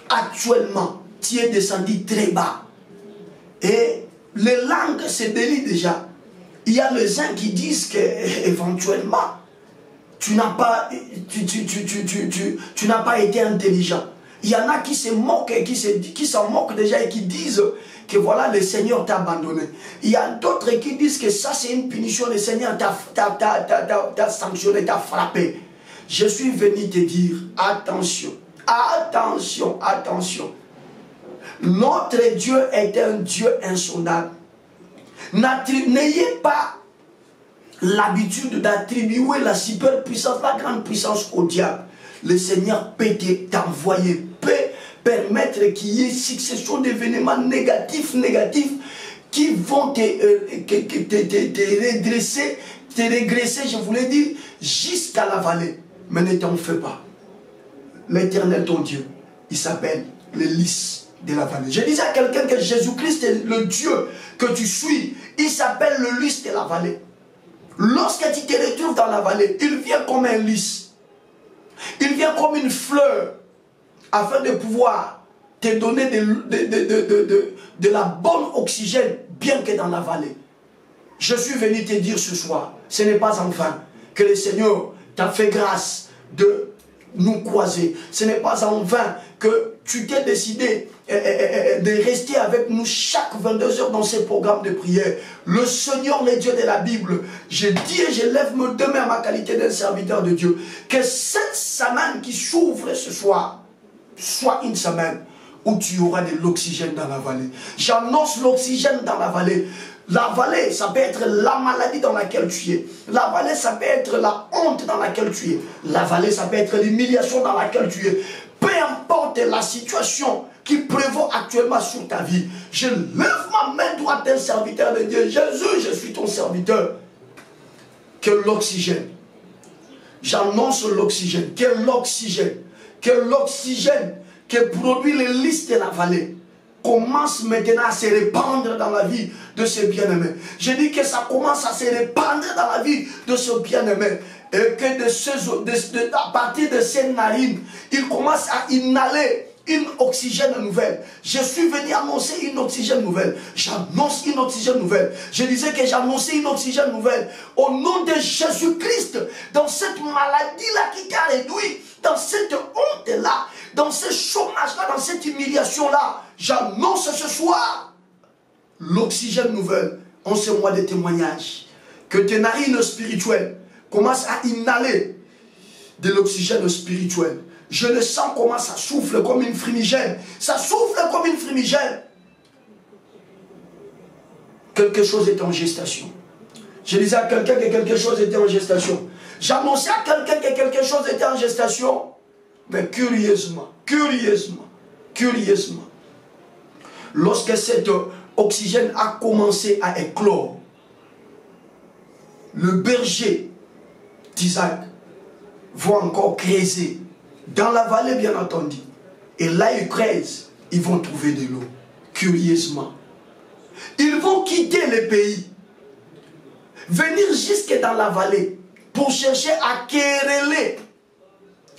Speaker 2: actuellement, tu es descendu très bas. Et les langues se délient déjà. Il y a les uns qui disent qu'éventuellement, tu n'as pas été intelligent. Il y en a qui se moquent, qui s'en moquent déjà et qui disent que voilà, le Seigneur t'a abandonné. Il y a d'autres qui disent que ça c'est une punition, le Seigneur t'a sanctionné, t'a frappé. Je suis venu te dire, attention, attention, attention. Notre Dieu est un Dieu insondable. N'ayez pas l'habitude d'attribuer la superpuissance, la grande puissance au diable. Le Seigneur peut t'envoyer, peut permettre qu'il y ait succession d'événements négatifs qui vont te régresser, je voulais dire, jusqu'à la vallée. Mais ne t'en fais pas. L'Éternel, ton Dieu, il s'appelle le lys de la vallée. Je disais à quelqu'un que Jésus-Christ est le Dieu que tu suis. Il s'appelle le lys de la vallée. Lorsque tu te retrouves dans la vallée, il vient comme un lys. Il vient comme une fleur afin de pouvoir te donner de la bonne oxygène, bien que dans la vallée. Je suis venu te dire ce soir, ce n'est pas en vain que le Seigneur t'a fait grâce de nous croiser. Ce n'est pas en vain que tu t'es décidé de rester avec nous chaque 22 h dans ces programmes de prière. Le Seigneur, le Dieu de la Bible, je dis et je lève mes deux mains à ma qualité d'un serviteur de Dieu, que cette semaine qui s'ouvre ce soir soit une semaine où tu auras de l'oxygène dans la vallée. J'annonce l'oxygène dans la vallée. La vallée, ça peut être la maladie dans laquelle tu es. La vallée, ça peut être la honte dans laquelle tu es. La vallée, ça peut être l'humiliation dans laquelle tu es. Peu importe la situation qui prévaut actuellement sur ta vie, je lève ma main droite d'un serviteur de Dieu. Jésus, je suis ton serviteur. Que l'oxygène, j'annonce l'oxygène, que l'oxygène que produit le lys de la vallée commence maintenant à se répandre dans la vie de ce bien-aimé. Je dis que ça commence à se répandre dans la vie de ce bien-aimé. Et que à partir de ces narines, il commence à inhaler une oxygène nouvelle. Je suis venu annoncer une oxygène nouvelle. J'annonce une oxygène nouvelle. Je disais que j'annonçais une oxygène nouvelle. Au nom de Jésus-Christ, dans cette maladie-là qui t'a réduit, dans cette honte-là, dans ce chômage-là, dans cette humiliation-là, j'annonce ce soir l'oxygène nouvelle en ce mois de témoignage. Que tes narines spirituelles commencent à inhaler de l'oxygène spirituel. Je le sens comment ça souffle comme une fumigène. Ça souffle comme une fumigène. Quelque chose est en gestation. Je disais à quelqu'un que quelque chose était en gestation. J'annonçais à quelqu'un que quelque chose était en gestation. Mais curieusement, lorsque cet oxygène a commencé à éclore, le berger d'Isaac va encore creuser Dans la vallée, bien entendu. Et là, ils creusent. Ils vont trouver de l'eau. Curieusement. Ils vont quitter le pays. Venir jusque dans la vallée. Pour chercher à quereller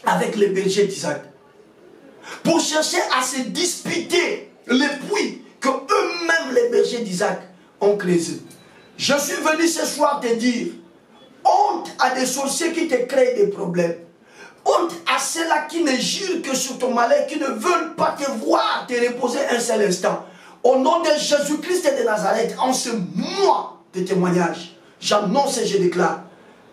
Speaker 2: avec les bergers d'Isaac. Pour chercher à se disputer les puits que eux-mêmes, les bergers d'Isaac, ont creusés. Je suis venu ce soir te dire, honte à des sorciers qui te créent des problèmes. Honte à ceux-là qui ne jurent que sur ton malheur, qui ne veulent pas te voir te reposer un seul instant. Au nom de Jésus-Christ de Nazareth, en ce mois de témoignage, j'annonce et je déclare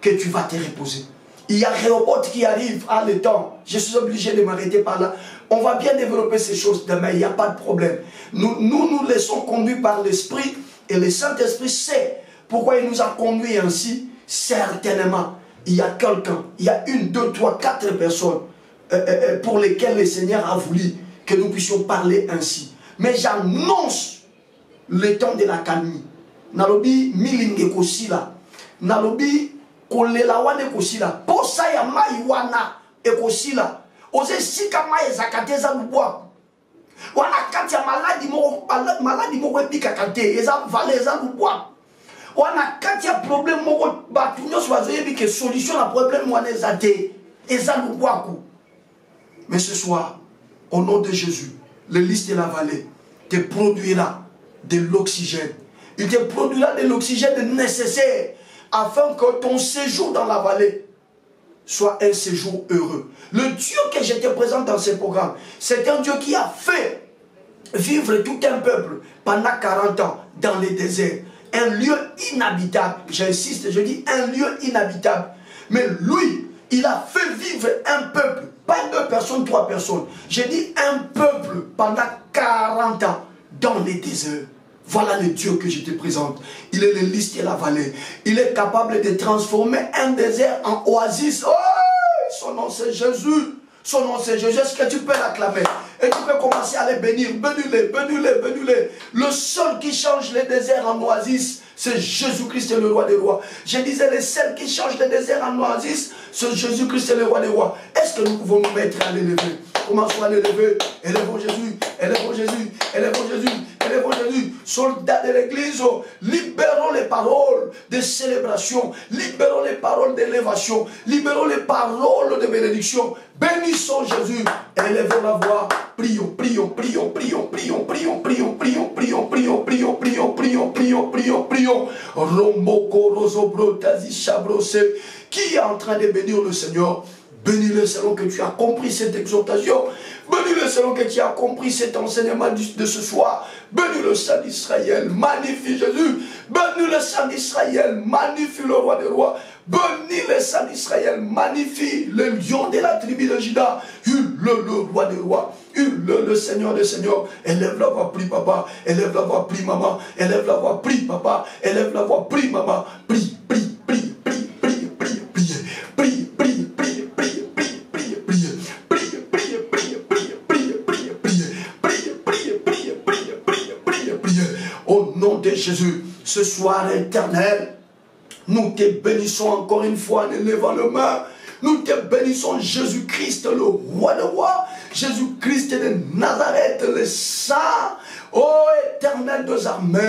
Speaker 2: que tu vas te reposer. Il y a Rehoboth qui arrive à le temps. Je suis obligé de m'arrêter par là. On va bien développer ces choses demain, il n'y a pas de problème. Nous laissons conduire par l'Esprit et le Saint-Esprit sait pourquoi il nous a conduits ainsi. Certainement, il y a quelqu'un, il y a 1, 2, 3, 4 personnes pour lesquelles le Seigneur a voulu que nous puissions parler ainsi. Mais j'annonce le temps de la calmie. Nalobi milinge kosila. Nalobi kolela wane kosila. Posa ya mai wana ekosila. Oze sika mai zakateza lubwa. Wana kati ya maladi moko epika kate. Eza vale eza lubwa. Wana kati ya problème moko batunyo soazoyebi que solution à problème wana eza te. Eza lubwa ku. Mais ce soir, au nom de Jésus, le lys de la vallée te produira de l'oxygène. Il te produira de l'oxygène nécessaire afin que ton séjour dans la vallée soit un séjour heureux. Le Dieu que je te présente dans ce programme, c'est un Dieu qui a fait vivre tout un peuple pendant 40 ans dans les déserts. Un lieu inhabitable. J'insiste, je dis un lieu inhabitable. Mais lui, il a fait vivre un peuple, pas 2 personnes, 3 personnes. J'ai dit un peuple pendant 40 ans dans les déserts. Voilà le Dieu que je te présente. Il est le lys de la vallée. Il est capable de transformer un désert en oasis. Oh, son nom c'est Jésus. Son nom c'est Jésus. Est-ce que tu peux l'acclamer? Et tu peux commencer à les bénir. Bénis-les, bénis-les, bénis-les. Le seul qui change les déserts en oasis, c'est Jésus-Christ, le roi des rois. Je disais, le seul qui change les déserts en oasis, c'est Jésus-Christ, le roi des rois. Est-ce que nous pouvons nous mettre à l'élever? Commençons à l'élever. Élevons Jésus, élevons Jésus, élevons Jésus, élevons Jésus. Soldats de l'église, libérons les paroles de célébration, libérons les paroles d'élévation, libérons les paroles de bénédiction. Bénissons Jésus, élevons la voix. Prions, prions, prions, prions, prions, prions, prions, prions, prions, prions, prions, prions, prions, prions, prions, prions. Romoko Rosobro Tazi Chabrose. Qui est en train de bénir le Seigneur? Bénis-le selon que tu as compris cette exhortation. Bénis-le selon que tu as compris cet enseignement de ce soir. Bénis le Saint d'Israël. Magnifie Jésus. Bénis le Saint d'Israël. Magnifie le roi des rois. Bénis le Saint d'Israël. Magnifie le lion de la tribu de Juda. Le roi des rois. Le Seigneur des seigneurs. Élève la voix, prie papa. Élève la voix, prie maman. Élève la voix, prie papa. Élève la voix, prie maman. Prie, prie, prie, prie, prie, prie, prie, prie, prie, prie. Au nom de Jésus, ce soir éternel, nous te bénissons encore une fois en élevant le main. Nous te bénissons Jésus-Christ, le roi de rois, Jésus-Christ de Nazareth, le Saint, ô éternel des armées.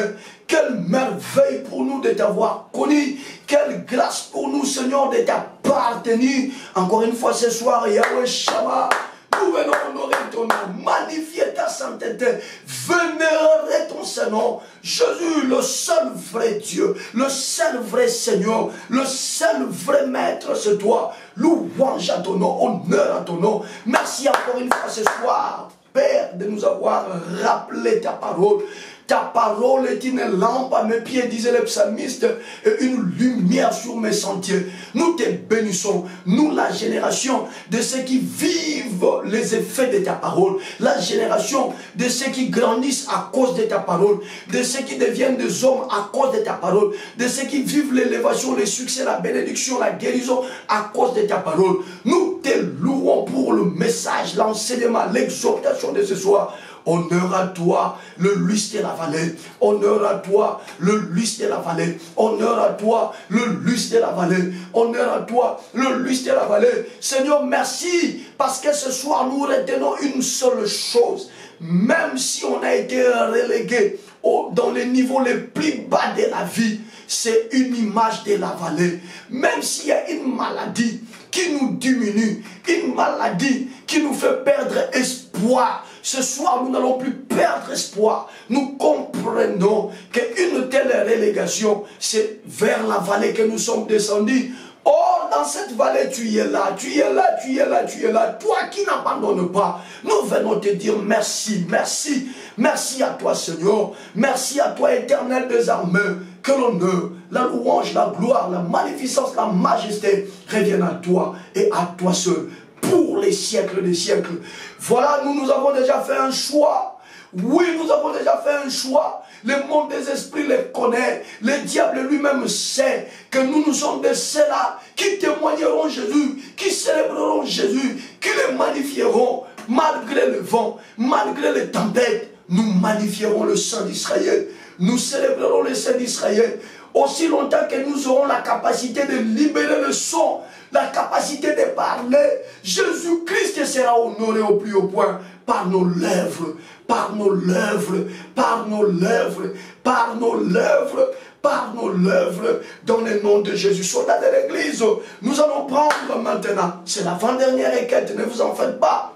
Speaker 2: Quelle merveille pour nous de t'avoir connu. Quelle grâce pour nous, Seigneur, de t'appartenir. Encore une fois ce soir, Yahweh Shama. Nous venons honorer ton nom, magnifier ta sainteté, vénérer ton Saint-Nom. Jésus, le seul vrai Dieu, le seul vrai Seigneur, le seul vrai Maître, c'est toi. Louange à ton nom, honneur à ton nom. Merci encore une fois ce soir, Père, de nous avoir rappelé ta parole. Ta parole est une lampe à mes pieds, disait le psalmiste, et une lumière sur mes sentiers. Nous te bénissons, nous la génération de ceux qui vivent les effets de ta parole, la génération de ceux qui grandissent à cause de ta parole, de ceux qui deviennent des hommes à cause de ta parole, de ceux qui vivent l'élévation, le succès, la bénédiction, la guérison à cause de ta parole. Nous te louons pour le message, l'enseignement, l'exhortation de ce soir. Honneur à toi, le lustre de la vallée. Honneur à toi, le lustre de la vallée. Honneur à toi, le lustre de la vallée. Honneur à toi, le lustre de la vallée. Seigneur, merci, parce que ce soir, nous retenons une seule chose. Même si on a été relégué dans les niveaux les plus bas de la vie, c'est une image de la vallée. Même s'il y a une maladie qui nous diminue, une maladie qui nous fait perdre espoir, ce soir nous n'allons plus perdre espoir. Nous comprenons qu'une telle relégation, c'est vers la vallée que nous sommes descendus. Or, dans cette vallée, tu es là, tu es là, tu es là, tu es là. Toi qui n'abandonnes pas, nous venons te dire merci, merci. Merci à toi, Seigneur. Merci à toi, Éternel des armées. Que l'honneur, la louange, la gloire, la magnificence, la majesté reviennent à toi et à toi seul pour les siècles des siècles. Voilà, nous avons déjà fait un choix. Oui, nous avons déjà fait un choix. Le monde des esprits les connaît. Le diable lui-même sait que nous sommes de ceux-là qui témoigneront Jésus, qui célébreront Jésus, qui le magnifieront malgré le vent, malgré les tempêtes. Nous magnifierons le Saint d'Israël. Nous célébrerons le Saint d'Israël. Aussi longtemps que nous aurons la capacité de libérer le son, la capacité de parler, Jésus-Christ sera honoré au plus haut point par nos lèvres, par nos lèvres, par nos lèvres, par nos lèvres, par nos lèvres, dans le nom de Jésus. Soldats de l'Église, nous allons prendre maintenant, c'est l'avant-dernière requête, ne vous en faites pas,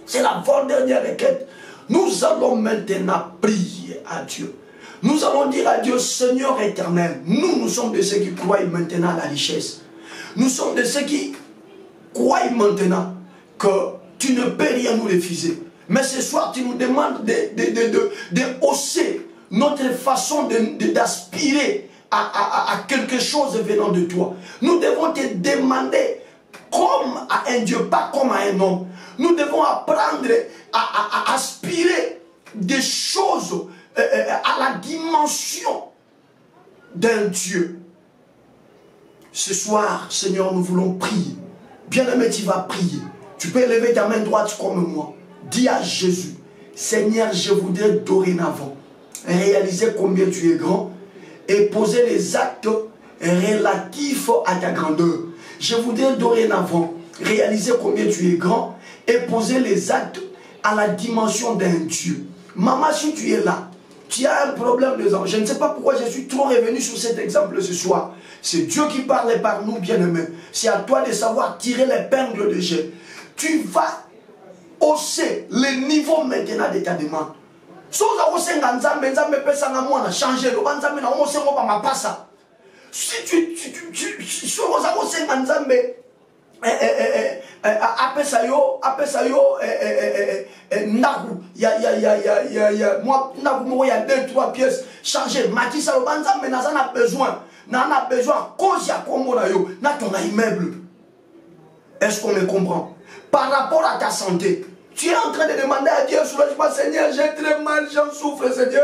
Speaker 2: c'est l'avant-dernière requête. Nous allons maintenant prier à Dieu. Nous allons dire à Dieu, Seigneur éternel, nous sommes de ceux qui croient maintenant à la richesse. Nous sommes de ceux qui croient maintenant que tu ne peux rien nous refuser. Mais ce soir, tu nous demandes de hausser notre façon d'aspirer à quelque chose venant de toi. Nous devons te demander comme à un Dieu, pas comme à un homme. Nous devons apprendre à aspirer des choses à la dimension d'un Dieu. Ce soir, Seigneur, nous voulons prier. Bien-aimé, tu vas prier. Tu peux élever ta main droite comme moi. Dis à Jésus, Seigneur, je voudrais dorénavant réaliser combien tu es grand et poser les actes relatifs à ta grandeur. Je voudrais dorénavant réaliser combien tu es grand et poser les actes à la dimension d'un Dieu. Maman, si tu es là, tu as un problème de sang. Je ne sais pas pourquoi je suis trop revenu sur cet exemple ce soir. C'est Dieu qui parle par nous, bien-aimés. C'est à toi de savoir tirer l'épingle de jeu. Tu vas hausser le niveau maintenant de ta demande. Si tu il y a 2-3 pièces chargées. Matissa le banzambe n'a besoin. N'a besoin cause ya kombo na yo na ton immeuble. Est-ce qu'on me comprend? Par rapport à ta santé, tu es en train de demander à Dieu, soulage-moi Seigneur, j'ai très mal, j'en souffre Seigneur,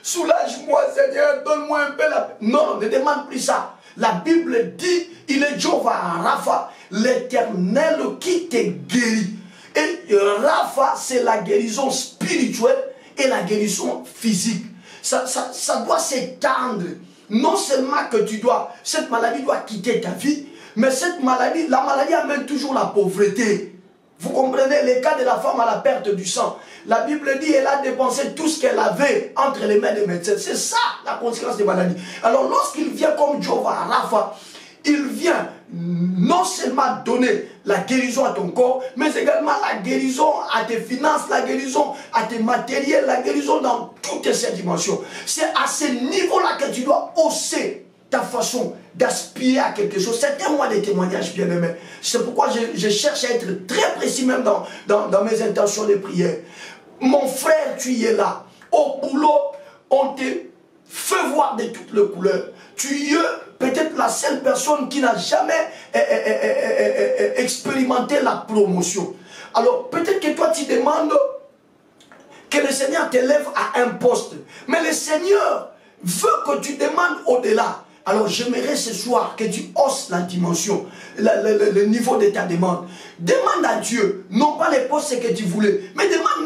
Speaker 2: soulage-moi Seigneur, donne-moi un peu la paix. Non, ne demande plus ça. La Bible dit, il est Jéhovah Rapha, l'Éternel qui te guérit. Et Rapha, c'est la guérison spirituelle et la guérison physique. Ça doit s'étendre. Non seulement que cette maladie doit quitter ta vie, mais cette maladie, la maladie amène toujours la pauvreté. Vous comprenez le cas de la femme à la perte du sang. La Bible dit qu'elle a dépensé tout ce qu'elle avait entre les mains des médecins. C'est ça la conséquence des maladies. Alors lorsqu'il vient comme Jéhovah Rapha, il vient non seulement donner la guérison à ton corps, mais également la guérison à tes finances, la guérison à tes matériels, la guérison dans toutes ces dimensions. C'est à ce niveau-là que tu dois hausser ta façon d'aspirer à quelque chose. C'est un mois de témoignage, bien aimé. C'est pourquoi je cherche à être très précis même dans mes intentions de prière. Mon frère, tu es là. Au boulot, on te fait voir de toutes les couleurs. Tu es peut-être la seule personne qui n'a jamais expérimenté la promotion. Alors peut-être que toi tu demandes que le Seigneur t'élève à un poste. Mais le Seigneur veut que tu demandes au-delà. Alors j'aimerais ce soir que tu hausses la dimension, le niveau de ta demande. Demande à Dieu, non pas les postes que tu voulais, mais demande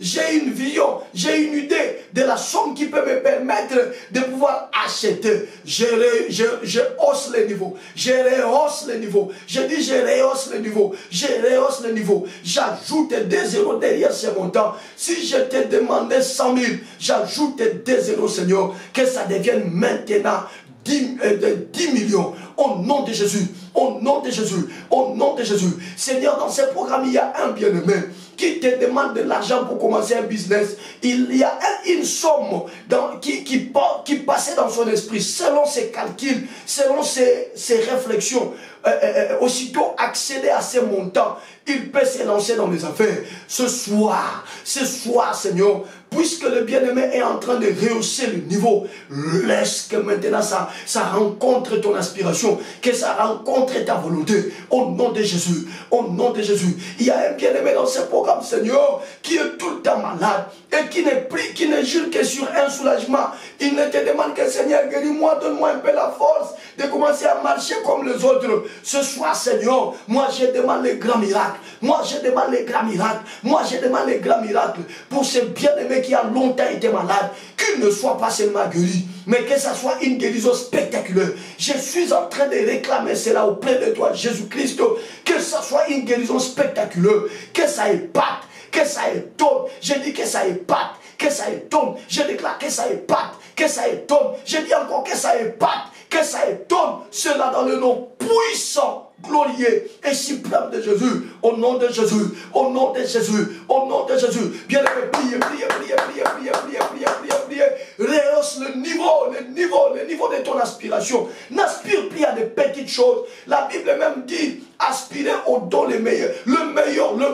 Speaker 2: j'ai une vision, j'ai une idée de la somme qui peut me permettre de pouvoir acheter. Je hausse le niveau, je rehausse le niveau, je dis je rehausse le niveau, je rehausse le niveau. J'ajoute des zéros derrière ce montant. Si je te demandais 100 000, j'ajoute des zéros, Seigneur, que ça devienne maintenant 10 millions, au nom de Jésus, au nom de Jésus, au nom de Jésus. Seigneur, dans ce programme, il y a un bien-aimé qui te demande de l'argent pour commencer un business. Il y a une somme qui passait dans son esprit, selon ses calculs, selon ses réflexions. Aussitôt accéder à ces montants, il peut se lancer dans les affaires. Ce soir, Seigneur, puisque le bien-aimé est en train de rehausser le niveau, laisse que maintenant ça rencontre ton aspiration, que ça rencontre ta volonté, au nom de Jésus, au nom de Jésus. Il y a un bien-aimé dans ce programme, Seigneur, qui est tout le temps malade et qui ne jure que sur un soulagement. Il ne te demande que, Seigneur, guéris-moi, donne-moi un peu la force de commencer à marcher comme les autres. Ce soir, Seigneur, moi je demande les grands miracles. Moi je demande les grands miracles. Moi je demande les grands miracles pour ce bien-aimé qui a longtemps été malade. Qu'il ne soit pas seulement guéri, mais que ça soit une guérison spectaculaire. Je suis en train de réclamer cela auprès de toi, Jésus-Christ. Que ça soit une guérison spectaculaire. Que ça épate, que ça étonne. Je dis que ça épate, que ça étonne. Je déclare que ça épate, que ça étonne. Je dis encore que ça épate, que ça étonne. Cela dans le nom puissant, glorieux et suprême de Jésus. Au nom de Jésus, au nom de Jésus, au nom de Jésus. Bien aimé, priez. Rehausse le niveau de ton aspiration. N'aspire plus à des petites choses. La Bible même dit, aspirer aux dons les meilleurs. Le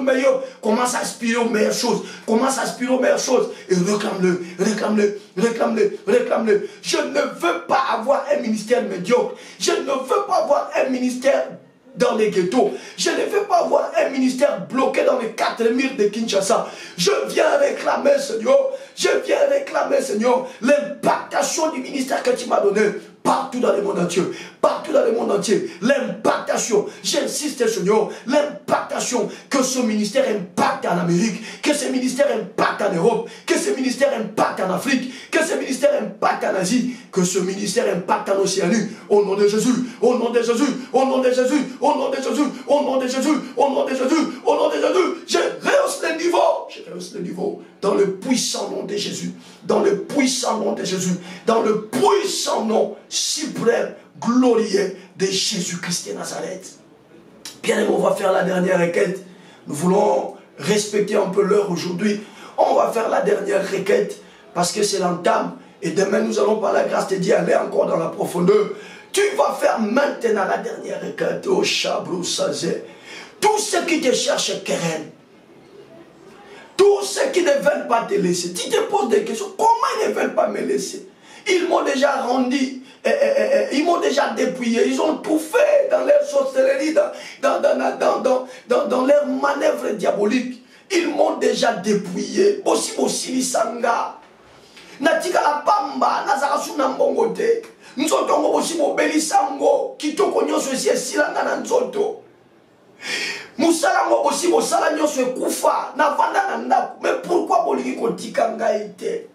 Speaker 2: meilleur. Commence à aspirer aux meilleures choses. Commence à aspirer aux meilleures choses. Et réclame-le. Je ne veux pas avoir un ministère médiocre. Je ne veux pas avoir un ministère dans les ghettos. Je ne veux pas avoir un ministère bloqué dans les 4 murs de Kinshasa. Je viens réclamer, Seigneur, l'impactation du ministère que tu m'as donné partout dans le monde entier. Partout dans le monde entier. L'impactation. J'insiste, Seigneur, l'impactation. Que ce ministère impacte en Amérique. Que ce ministère impacte en Europe. Que ce ministère impacte en Afrique. Que ce ministère impacte en Asie. Que ce ministère impacte en Océanie. Au nom de Jésus. Au nom de Jésus. Au nom de Jésus. Au nom de Jésus. Au nom de Jésus. Au nom de Jésus. Au nom de Jésus. Je rehausse le niveau. Je rehausse le niveau. Dans le puissant nom de Jésus. Dans le puissant nom de Jésus. Dans le puissant nom suprême, glorieux de Jésus-Christ de Nazareth. Bien, on va faire la dernière requête. Nous voulons respecter un peu l'heure aujourd'hui. On va faire la dernière requête parce que c'est l'entame. Et demain, nous allons par la grâce de Dieu aller encore dans la profondeur. Tu vas faire maintenant la dernière requête. Oh, Chabrou Sazé. Tous ceux qui te cherchent querelle, tous ceux qui ne veulent pas te laisser, tu te poses des questions. Comment ils ne veulent pas me laisser? Ils m'ont déjà rendu, ils m'ont déjà dépouillé, ils ont tout fait dans leur sorcellerie, dans leurs manœuvres diaboliques. Ils m'ont déjà dépouillé. Bossi bossi lisanga. Natika la pamba, nazarasu na mbongote. Nzoto ngo bossi bobeli sango. Kitoko nyonso esi esilanga na nzoto. Musala ngo bossi bosala nyonso ekufa. Na vanda na ndako. Mais pourquoi bolingi kotika ngai te?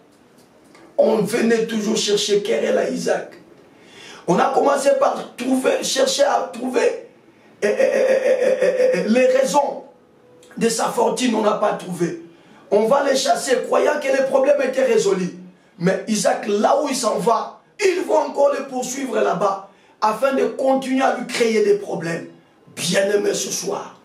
Speaker 2: On venait toujours chercher querelle à Isaac. On a commencé par chercher à trouver les raisons de sa fortune. On n'a pas trouvé. On va les chasser croyant que les problèmes étaient résolus. Mais Isaac, là où il s'en va, ils vont encore le poursuivre là-bas afin de continuer à lui créer des problèmes. Bien-aimé, ce soir,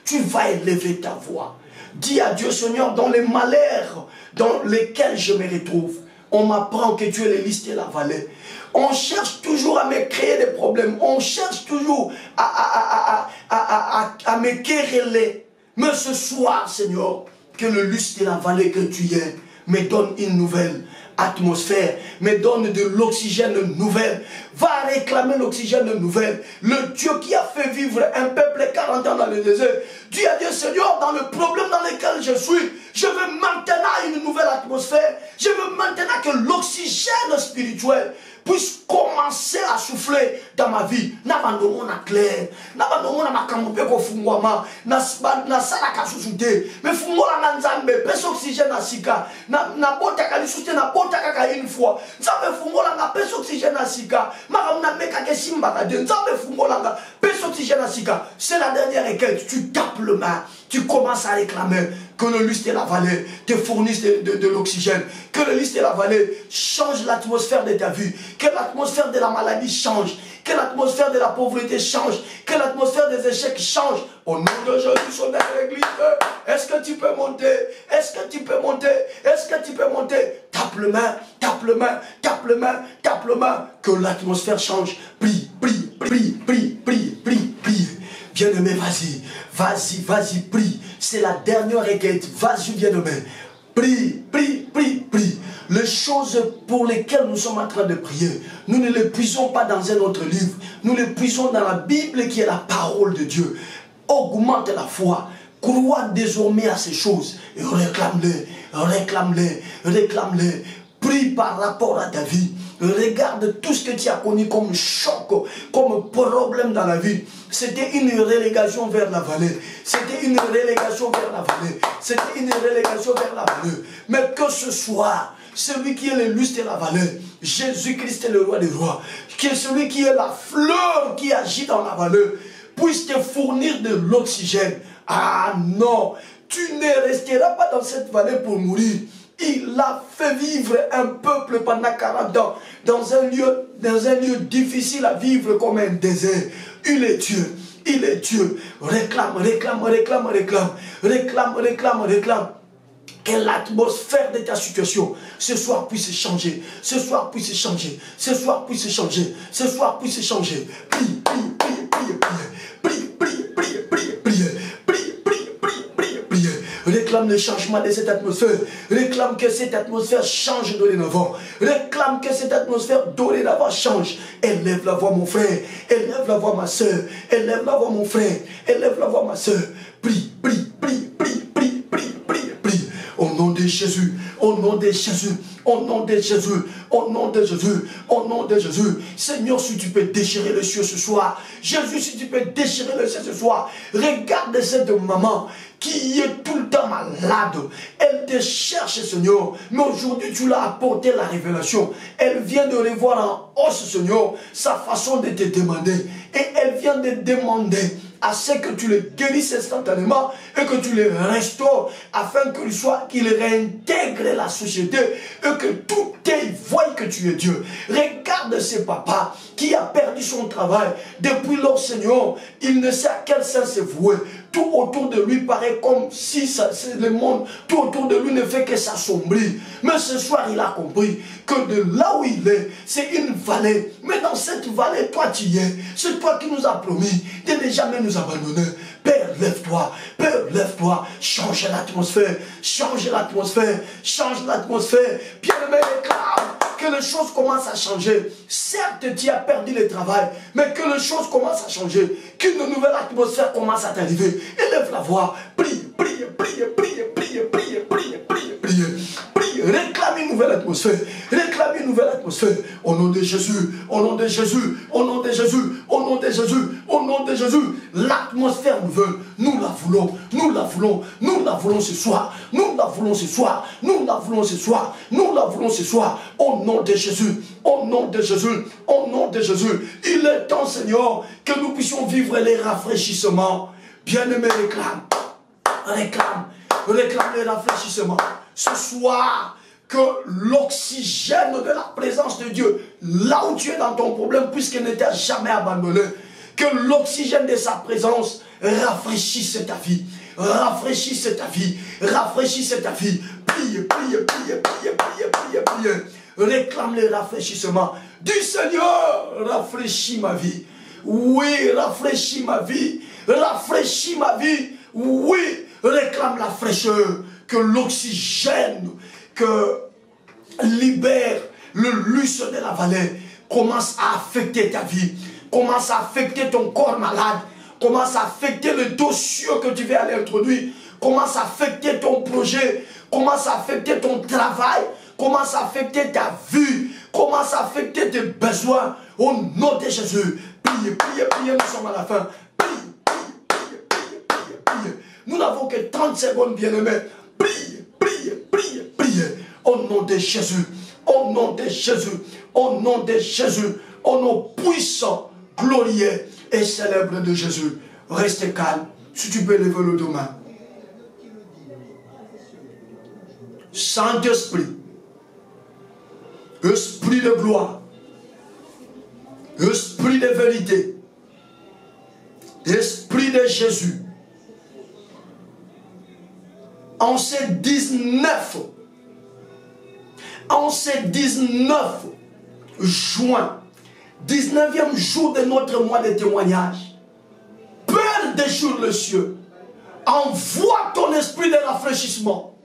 Speaker 2: tu vas élever ta voix. Dis à Dieu, Seigneur, dans les malheurs dans lesquels je me retrouve, on m'apprend que tu es les listes et la vallée. On cherche toujours à me créer des problèmes. On cherche toujours à me quereller. Mais ce soir, Seigneur, que le lustre et la vallée que tu es me donne une nouvelle atmosphère, me donne de l'oxygène nouvelle. Va réclamer l'oxygène nouvelle. Le Dieu qui a fait vivre un peuple 40 ans dans le désert. Dis à Dieu, Seigneur, dans le problème dans lequel je suis, je veux maintenant une nouvelle atmosphère. Je veux maintenant que l'oxygène spirituel puisse commencer à souffler dans ma vie. N'abandonnons na clair, n'abandonnons na makambo ko fungwama, na sala ka susute, mais fungola na nzambe, pesa oxygène na sika, na bota ka lisute na bota ka une fois. Nzambe fungola na pesa oxygène na sika, makambo na meka ke simba ka de nzambe fungola na pesa oxygène na sika. C'est la dernière requête, tu tapes le main, tu commences à réclamer que le lustre et la vallée te fournissent de l'oxygène, que le lustre et la vallée changent l'atmosphère de ta vie, que l'atmosphère de la maladie change, que l'atmosphère de la pauvreté change, que l'atmosphère des échecs change. Au nom de Jésus, son l'église, est-ce que tu peux monter? Est-ce que tu peux monter? Est-ce que tu peux monter? Tape le main, tape le main, tape le main, tape le main, que l'atmosphère change. Prie, prie, prie, prie, prie, prie, prie. Bien-aimé, vas-y, vas-y, vas-y, prie. C'est la dernière requête. Vas-y, bien-aimé. Prie, prie, prie, prie. Les choses pour lesquelles nous sommes en train de prier, nous ne les puisons pas dans un autre livre. Nous les puisons dans la Bible qui est la parole de Dieu. Augmente la foi. Crois désormais à ces choses. Et réclame-les, réclame-les, réclame-les. Prie par rapport à ta vie. Regarde tout ce que tu as connu comme choc, comme problème dans la vie. C'était une relégation vers la vallée. C'était une relégation vers la vallée. C'était une relégation vers la vallée. Mais que ce soit celui qui est le lustre et la vallée, Jésus-Christ est le roi des rois, qui est celui qui est la fleur qui agit dans la vallée, puisse te fournir de l'oxygène. Ah non, tu ne resteras pas dans cette vallée pour mourir. Il a fait vivre un peuple pendant 40 ans dans un lieu difficile à vivre comme un désert. Il est Dieu, il est Dieu. Réclame, réclame, réclame, réclame, réclame, réclame, réclame. Que l'atmosphère de ta situation ce soir puisse changer, ce soir puisse changer, ce soir puisse changer, ce soir puisse changer. Prie, prie, prie, prie, prie, prie, prie, prie, prie, prie. Réclame le changement de cette atmosphère. Réclame que cette atmosphère change dorénavant. Réclame que cette atmosphère dorénavant change. Élève la voix, mon frère. Élève la voix, ma soeur. Élève la voix, mon frère. Élève la voix, ma soeur. Prie, prie, prie, prie, prie, prie, prie, prie. Au nom de Jésus. Au nom de Jésus. Au nom de Jésus. Au nom de Jésus. Au nom de Jésus. Seigneur, si tu peux déchirer le ciel ce soir. Jésus, si tu peux déchirer le ciel ce soir. Regarde cette maman qui est tout le temps malade. Elle te cherche, Seigneur. Mais aujourd'hui, tu l'as apporté la révélation. Elle vient de revoir en hausse, Seigneur, sa façon de te demander. Et elle vient de demander à ce que tu le guérisses instantanément et que tu le restaures afin qu'il réintègre la société et que tout œil voie que tu es Dieu. Regarde ce papa qui a perdu son travail. Depuis lors, Seigneur, il ne sait à quel sens se vouer. Tout autour de lui paraît comme si le monde, tout autour de lui ne fait que s'assombrir. Mais ce soir, il a compris que de là où il est, c'est une vallée. Mais dans cette vallée, toi tu y es. C'est toi qui nous as promis de ne jamais nous abandonner. Père, lève-toi. Père, lève-toi. Change l'atmosphère. Change l'atmosphère. Change l'atmosphère. Bien-aimé, réclame que les choses commencent à changer. Certes, tu as perdu le travail, mais que les choses commencent à changer. Qu'une nouvelle atmosphère commence à t'arriver. Élève la voix. Prie, prie, prie, prie, prie, prie, prie, prie, prie. Prie, réclame une nouvelle atmosphère. Réclame une nouvelle atmosphère. Au nom de Jésus, au nom de Jésus, au nom de Jésus, au nom de Jésus, au nom de Jésus. L'atmosphère nouvelle, nous la voulons, nous la voulons, nous la voulons ce soir. Nous la voulons ce soir, nous la voulons ce soir, nous la voulons ce soir. Au nom de Jésus, au nom de Jésus, au nom de Jésus. Il est temps, Seigneur, que nous puissions vivre les rafraîchissements. Bien-aimé, réclame, réclame, réclame les rafraîchissements. Ce soir, que l'oxygène de la présence de Dieu, là où tu es dans ton problème, puisqu'il ne t'a jamais abandonné, que l'oxygène de sa présence rafraîchisse ta vie. Rafraîchisse ta vie. Rafraîchisse ta vie. Prie, prie, prie, prie, prie, prie, prie. Réclame le rafraîchissement du Seigneur. Rafraîchis ma vie. Oui, rafraîchis ma vie. Rafraîchis ma vie. Oui, réclame la fraîcheur. Que l'oxygène que libère le lustre de la vallée commence à affecter ta vie. Commence à affecter ton corps malade. Commence à affecter le dossier que tu veux aller introduire. Commence à affecter ton projet. Commence à affecter ton travail. commence à affecter ta vie, commence à affecter tes besoins. Au nom de Jésus, priez, priez, priez, nous sommes à la fin. Priez, priez, priez, priez, priez. Nous n'avons que 30 secondes, bien-aimés. Priez, priez, priez, priez. Au nom de Jésus, au nom de Jésus, au nom de Jésus, au nom puissant, glorieux et célèbre de Jésus. Restez calme. Si tu peux lever le dos main. Saint-Esprit, Esprit de gloire, Esprit de vérité, Esprit de Jésus, en ces 19 juin, 19e jour de notre mois de témoignage, Père des jours les cieux, envoie ton esprit de rafraîchissement.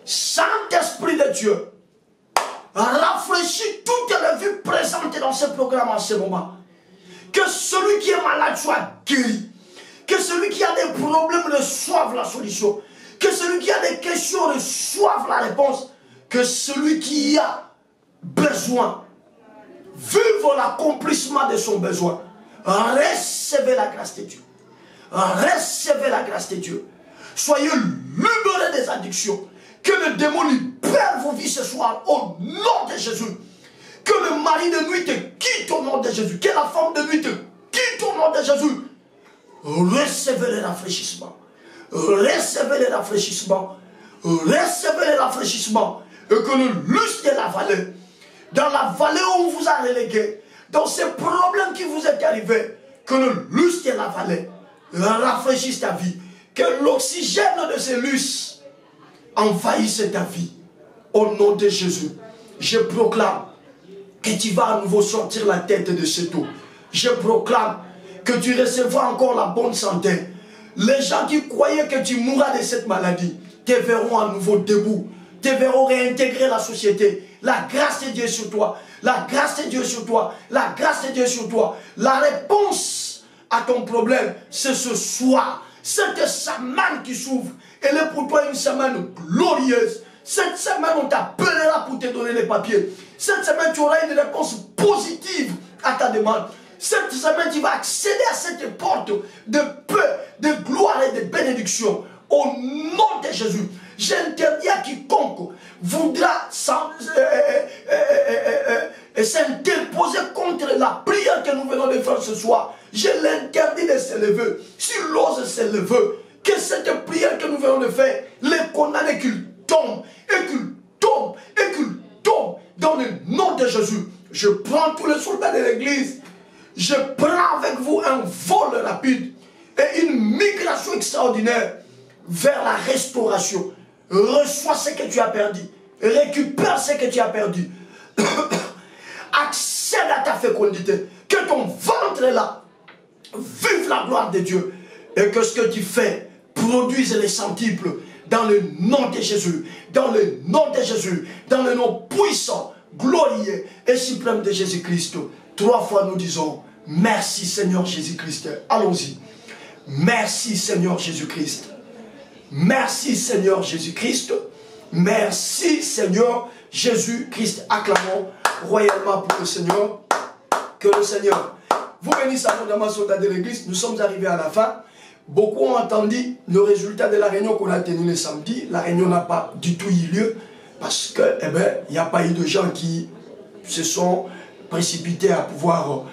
Speaker 2: Saint-Esprit de Dieu, rafraîchis toutes les vies présentes dans ce programme en ce moment. Que celui qui est malade soit guéri. Que celui qui a des problèmes reçoive la solution. Que celui qui a des questions reçoive la réponse. Que celui qui a besoin vive l'accomplissement de son besoin. Recevez la grâce de Dieu. Recevez la grâce de Dieu. Soyez libérés des addictions. Que le démon libère vos vies ce soir au nom de Jésus. Que le mari de nuit te quitte au nom de Jésus. Que la femme de nuit te quitte au nom de Jésus. Recevez le rafraîchissement. Recevez le rafraîchissement. Recevez le rafraîchissement. Et que le lustre de la vallée, dans la vallée où on vous a relégué, dans ces problèmes qui vous est arrivé, que le lustre de la vallée rafraîchisse ta vie. Que l'oxygène de ces lustres envahisse ta vie. Au nom de Jésus, je proclame que tu vas à nouveau sortir la tête de cette eau. Je proclame que tu recevras encore la bonne santé. Les gens qui croyaient que tu mourras de cette maladie te verront à nouveau debout, te verront réintégrer la société. La grâce de Dieu sur toi, la grâce de Dieu sur toi, la grâce de Dieu sur toi. La réponse à ton problème, c'est ce soir. Cette semaine qui s'ouvre, elle est pour toi une semaine glorieuse. Cette semaine, on t'appellera pour te donner les papiers. Cette semaine, tu auras une réponse positive à ta demande. Cette semaine, tu vas accéder à cette porte de paix, de gloire et de bénédiction. Au nom de Jésus, j'interdis à quiconque voudra s'interposer contre la prière que nous venons de faire ce soir. Je l'interdis de se lever. S'il ose se lever, que cette prière que nous venons de faire les condamne et qu'il tombe, et qu'il tombe, et qu'il tombe. Dans le nom de Jésus, je prends tous les soldats de l'église. Je prends avec vous un vol rapide et une migration extraordinaire vers la restauration. Reçois ce que tu as perdu. Récupère ce que tu as perdu. Accède à ta fécondité. Que ton ventre est là. Vive la gloire de Dieu. Et que ce que tu fais produise les centuples. Dans le nom de Jésus. Dans le nom de Jésus. Dans le nom puissant, glorieux et suprême de Jésus-Christ. 3 fois nous disons merci Seigneur Jésus-Christ. Allons-y. Merci Seigneur Jésus-Christ. Merci Seigneur Jésus-Christ. Merci Seigneur Jésus-Christ. Acclamons royalement pour le Seigneur. Que le Seigneur vous bénisse abondamment, soldats de l'église. Nous sommes arrivés à la fin. Beaucoup ont entendu le résultat de la réunion qu'on a tenue le samedi. La réunion n'a pas du tout eu lieu parce que, eh ben, il n'y a pas eu de gens qui se sont précipités à pouvoir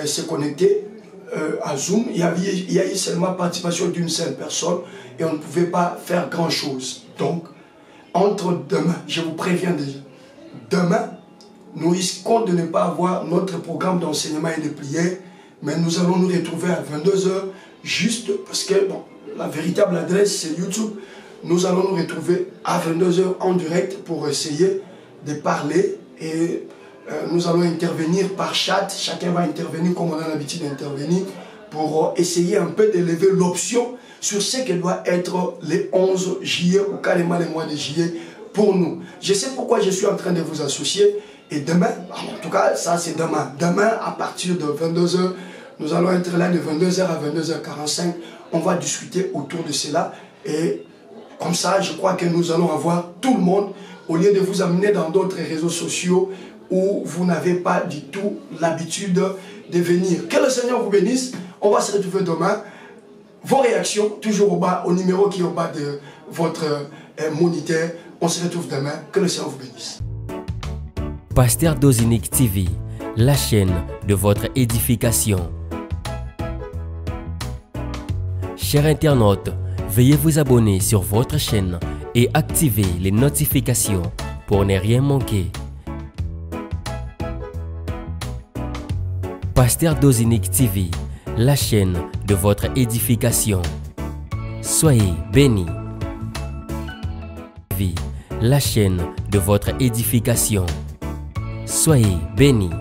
Speaker 2: se connecter à Zoom. Il y a eu seulement la participation d'une seule personne et on ne pouvait pas faire grand chose. Donc, entre demain, je vous préviens déjà, demain, nous risquons de ne pas avoir notre programme d'enseignement et de prière, mais nous allons nous retrouver à 22 h juste parce que bon, la véritable adresse c'est YouTube. Nous allons nous retrouver à 22 h en direct pour essayer de parler et nous allons intervenir par chat. Chacun va intervenir comme on a l'habitude d'intervenir pour essayer un peu d'élever l'option sur ce que doit être les 11 juillet ou carrément les mois de juillet pour nous. Je sais pourquoi je suis en train de vous associer. Et demain, en tout cas, ça c'est demain. Demain, à partir de 22 h, nous allons être là de 22 h à 22 h 45. On va discuter autour de cela. Et comme ça, je crois que nous allons avoir tout le monde au lieu de vous amener dans d'autres réseaux sociaux où vous n'avez pas du tout l'habitude de venir. Que le Seigneur vous bénisse. On va se retrouver demain. Vos réactions, toujours au bas, au numéro qui est au bas de votre moniteur. On se retrouve demain. Que le Seigneur vous bénisse.
Speaker 1: Pasteur Dozinique TV, la chaîne de votre édification. Chers internautes, veuillez vous abonner sur votre chaîne et activer les notifications pour ne rien manquer. Pasteur Dozinique TV, la chaîne de votre édification. Soyez bénis. La chaîne de votre édification. Soyez bénis.